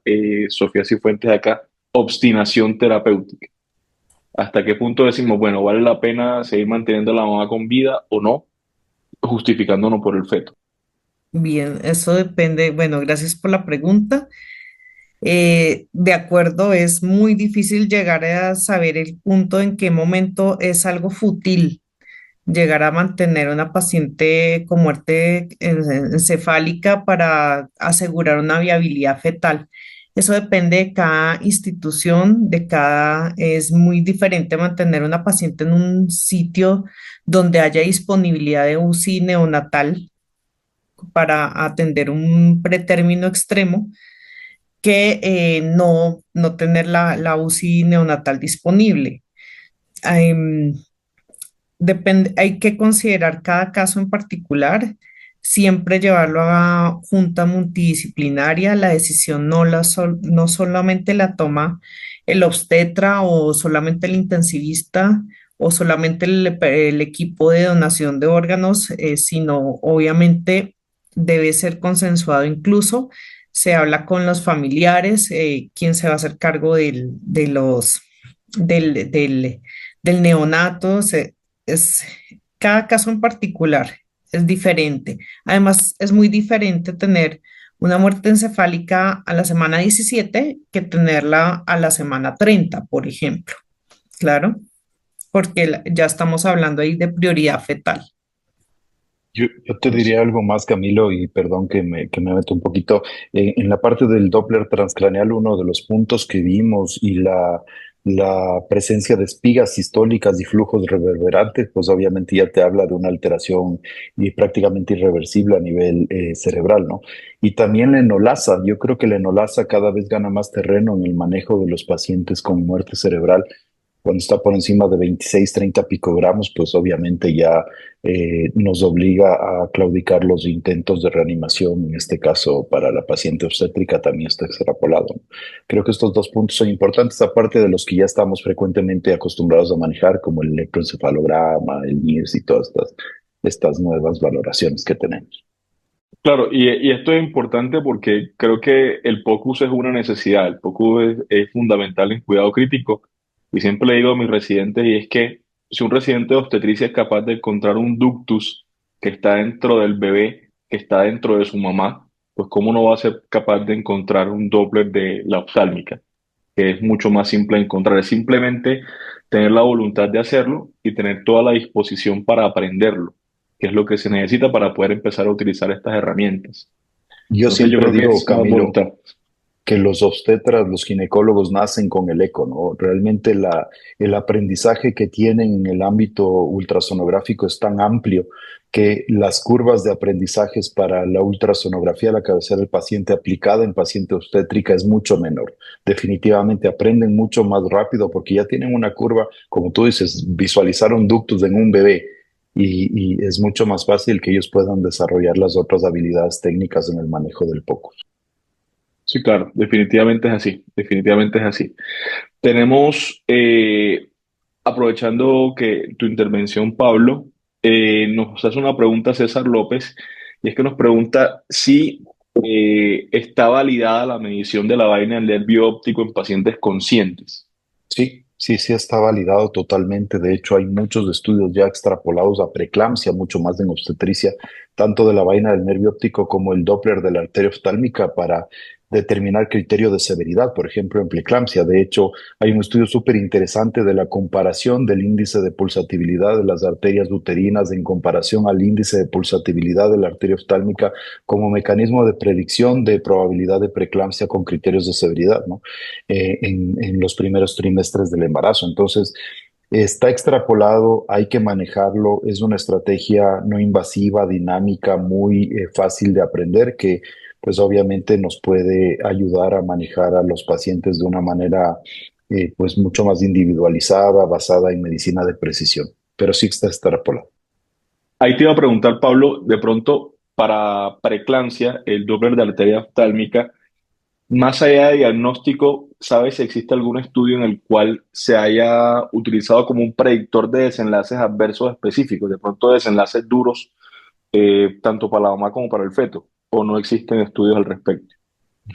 Sofía Cifuentes acá, obstinación terapéutica? ¿Hasta qué punto decimos, bueno, vale la pena seguir manteniendo a la mamá con vida o no, justificándonos por el feto? Bien, eso depende. Bueno, gracias por la pregunta. De acuerdo, es muy difícil llegar a saber el punto en qué momento es algo fútil llegar a mantener una paciente con muerte encefálica para asegurar una viabilidad fetal. Eso depende de cada institución, es muy diferente mantener una paciente en un sitio donde haya disponibilidad de UCI neonatal para atender un pretérmino extremo que no tener la UCI neonatal disponible. Em, hay que considerar cada caso en particular, siempre llevarlo a junta multidisciplinaria. La decisión no solamente la toma el obstetra o solamente el intensivista o solamente el equipo de donación de órganos, sino obviamente debe ser consensuado incluso. Se habla con los familiares, quién se va a hacer cargo del, del, del neonato. Es, cada caso en particular es diferente. Además, es muy diferente tener una muerte encefálica a la semana 17 que tenerla a la semana 30, por ejemplo. Claro, porque ya estamos hablando ahí de prioridad fetal. Yo te diría algo más, Camilo, y perdón que me meto un poquito. En la parte del Doppler transcraneal, uno de los puntos que vimos y la presencia de espigas sistólicas y flujos reverberantes, pues obviamente ya te habla de una alteración y prácticamente irreversible a nivel cerebral, ¿no? Y también la enolasa. Yo creo que la enolasa cada vez gana más terreno en el manejo de los pacientes con muerte cerebral. Cuando está por encima de 26, 30 picogramos, pues obviamente ya nos obliga a claudicar los intentos de reanimación. En este caso, para la paciente obstétrica también está extrapolado, ¿no? Creo que estos dos puntos son importantes, aparte de los que ya estamos frecuentemente acostumbrados a manejar, como el electroencefalograma, el NIRS y todas estas nuevas valoraciones que tenemos. Claro, y esto es importante porque creo que el POCUS es una necesidad, el POCUS es fundamental en cuidado crítico y siempre le digo a mis residentes y es que si un residente de obstetricia es capaz de encontrar un ductus que está dentro del bebé, que está dentro de su mamá, pues cómo no va a ser capaz de encontrar un Doppler de la oftálmica, que es mucho más simple de encontrar, es simplemente tener la voluntad de hacerlo y tener toda la disposición para aprenderlo, que es lo que se necesita para poder empezar a utilizar estas herramientas. Yo Entonces yo siempre creo que digo, es más Camilo, voluntad. que los obstetras, los ginecólogos nacen con el eco, ¿no? Realmente el aprendizaje que tienen en el ámbito ultrasonográfico es tan amplio que las curvas de aprendizajes para la ultrasonografía a la cabecera del paciente aplicada en paciente obstétrica es mucho menor. Definitivamente aprenden mucho más rápido porque ya tienen una curva, como tú dices, visualizaron ductos en un bebé. Y es mucho más fácil que ellos puedan desarrollar las otras habilidades técnicas en el manejo del POCUS. Sí, claro, definitivamente es así, definitivamente es así. Tenemos, aprovechando que tu intervención, Pablo, nos hace una pregunta César López, y es que nos pregunta si está validada la medición de la vaina del nervio óptico en pacientes conscientes. Sí, sí, sí está validado totalmente. De hecho, hay muchos estudios ya extrapolados a preeclampsia, mucho más en obstetricia, tanto de la vaina del nervio óptico como el Doppler de la arteria oftálmica para determinar criterio de severidad, por ejemplo, en preeclampsia. De hecho, hay un estudio súper interesante de la comparación del índice de pulsatibilidad de las arterias uterinas en comparación al índice de pulsatibilidad de la arteria oftálmica como mecanismo de predicción de probabilidad de preeclampsia con criterios de severidad, ¿no? En los primeros trimestres del embarazo. Entonces, está extrapolado, hay que manejarlo, es una estrategia no invasiva, dinámica, muy fácil de aprender que pues obviamente nos puede ayudar a manejar a los pacientes de una manera pues mucho más individualizada, basada en medicina de precisión, pero sí está extrapolado. Ahí te iba a preguntar, Pablo, de pronto, para preeclampsia, el Doppler de arteria oftálmica, más allá de diagnóstico, ¿sabes si existe algún estudio en el cual se haya utilizado como un predictor de desenlaces adversos específicos, de pronto desenlaces duros, tanto para la mamá como para el feto? ¿O no existen estudios al respecto?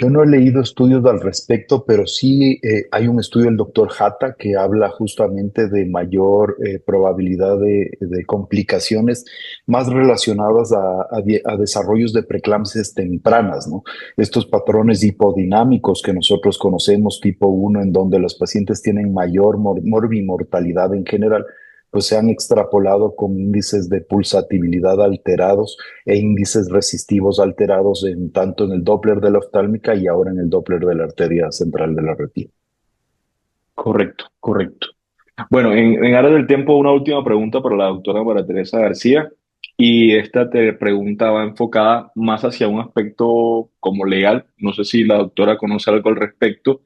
Yo no he leído estudios al respecto, pero sí hay un estudio del doctor Hatta que habla justamente de mayor probabilidad de complicaciones más relacionadas a desarrollos de preeclampsias tempranas, ¿no? Estos patrones hipodinámicos que nosotros conocemos, tipo 1, en donde los pacientes tienen mayor morbimortalidad en general, pues se han extrapolado con índices de pulsatividad alterados e índices resistivos alterados en tanto en el Doppler de la oftálmica y ahora en el Doppler de la arteria central de la retina. Correcto, correcto. Bueno, en aras del tiempo, una última pregunta para la doctora María Teresa García. Y esta te pregunta va enfocada más hacia un aspecto como legal. No sé si la doctora conoce algo al respecto.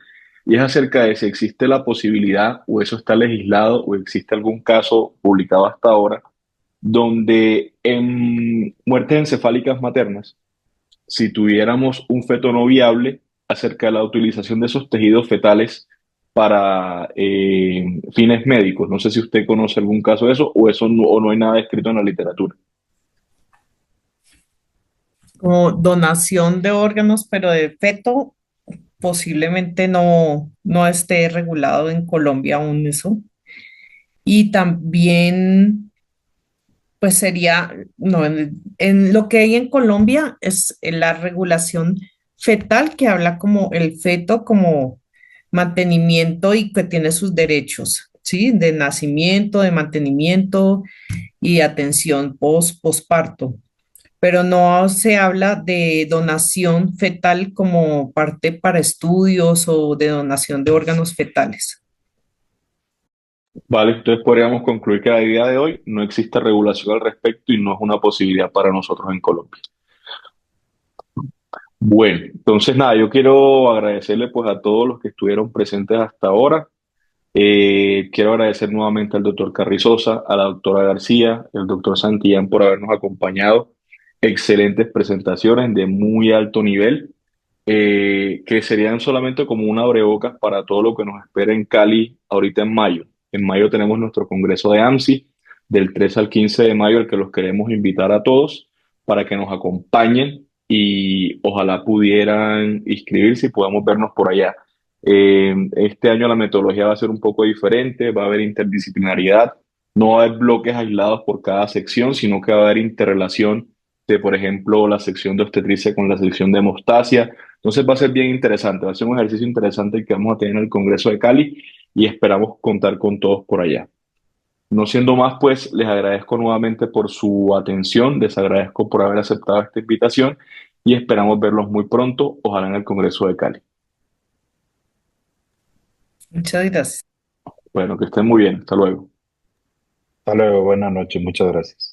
Y es acerca de si existe la posibilidad, o eso está legislado, o existe algún caso publicado hasta ahora, donde en muertes encefálicas maternas, si tuviéramos un feto no viable, acerca de la utilización de esos tejidos fetales para fines médicos. No sé si usted conoce algún caso de eso o no hay nada escrito en la literatura. Como donación de órganos, pero de feto, posiblemente no esté regulado en Colombia aún eso. Y también, pues sería, no, en lo que hay en Colombia es la regulación fetal que habla como el feto como mantenimiento y que tiene sus derechos, ¿sí? De nacimiento, de mantenimiento y atención posparto, pero no se habla de donación fetal como parte para estudios o de donación de órganos fetales. Vale, entonces podríamos concluir que a día de hoy no existe regulación al respecto y no es una posibilidad para nosotros en Colombia. Bueno, entonces nada, yo quiero agradecerle pues a todos los que estuvieron presentes hasta ahora. Quiero agradecer nuevamente al doctor Carrizosa, a la doctora García, el doctor Santillán por habernos acompañado. Excelentes presentaciones de muy alto nivel, que serían solamente como una abrebocas para todo lo que nos espera en Cali ahorita en mayo. En mayo tenemos nuestro congreso de AMSI, del 3 al 15 de mayo, al que los queremos invitar a todos para que nos acompañen y ojalá pudieran inscribirse y podamos vernos por allá. Este año la metodología va a ser un poco diferente, va a haber interdisciplinariedad, no va a haber bloques aislados por cada sección, sino que va a haber interrelación de, por ejemplo, la sección de obstetricia con la sección de hemostasia. Entonces va a ser bien interesante, va a ser un ejercicio interesante que vamos a tener en el Congreso de Cali y esperamos contar con todos por allá. No siendo más, pues les agradezco nuevamente por su atención, les agradezco por haber aceptado esta invitación y esperamos verlos muy pronto, ojalá en el Congreso de Cali. Muchas gracias. Bueno, que estén muy bien. Hasta luego. Hasta luego, buenas noches, muchas gracias.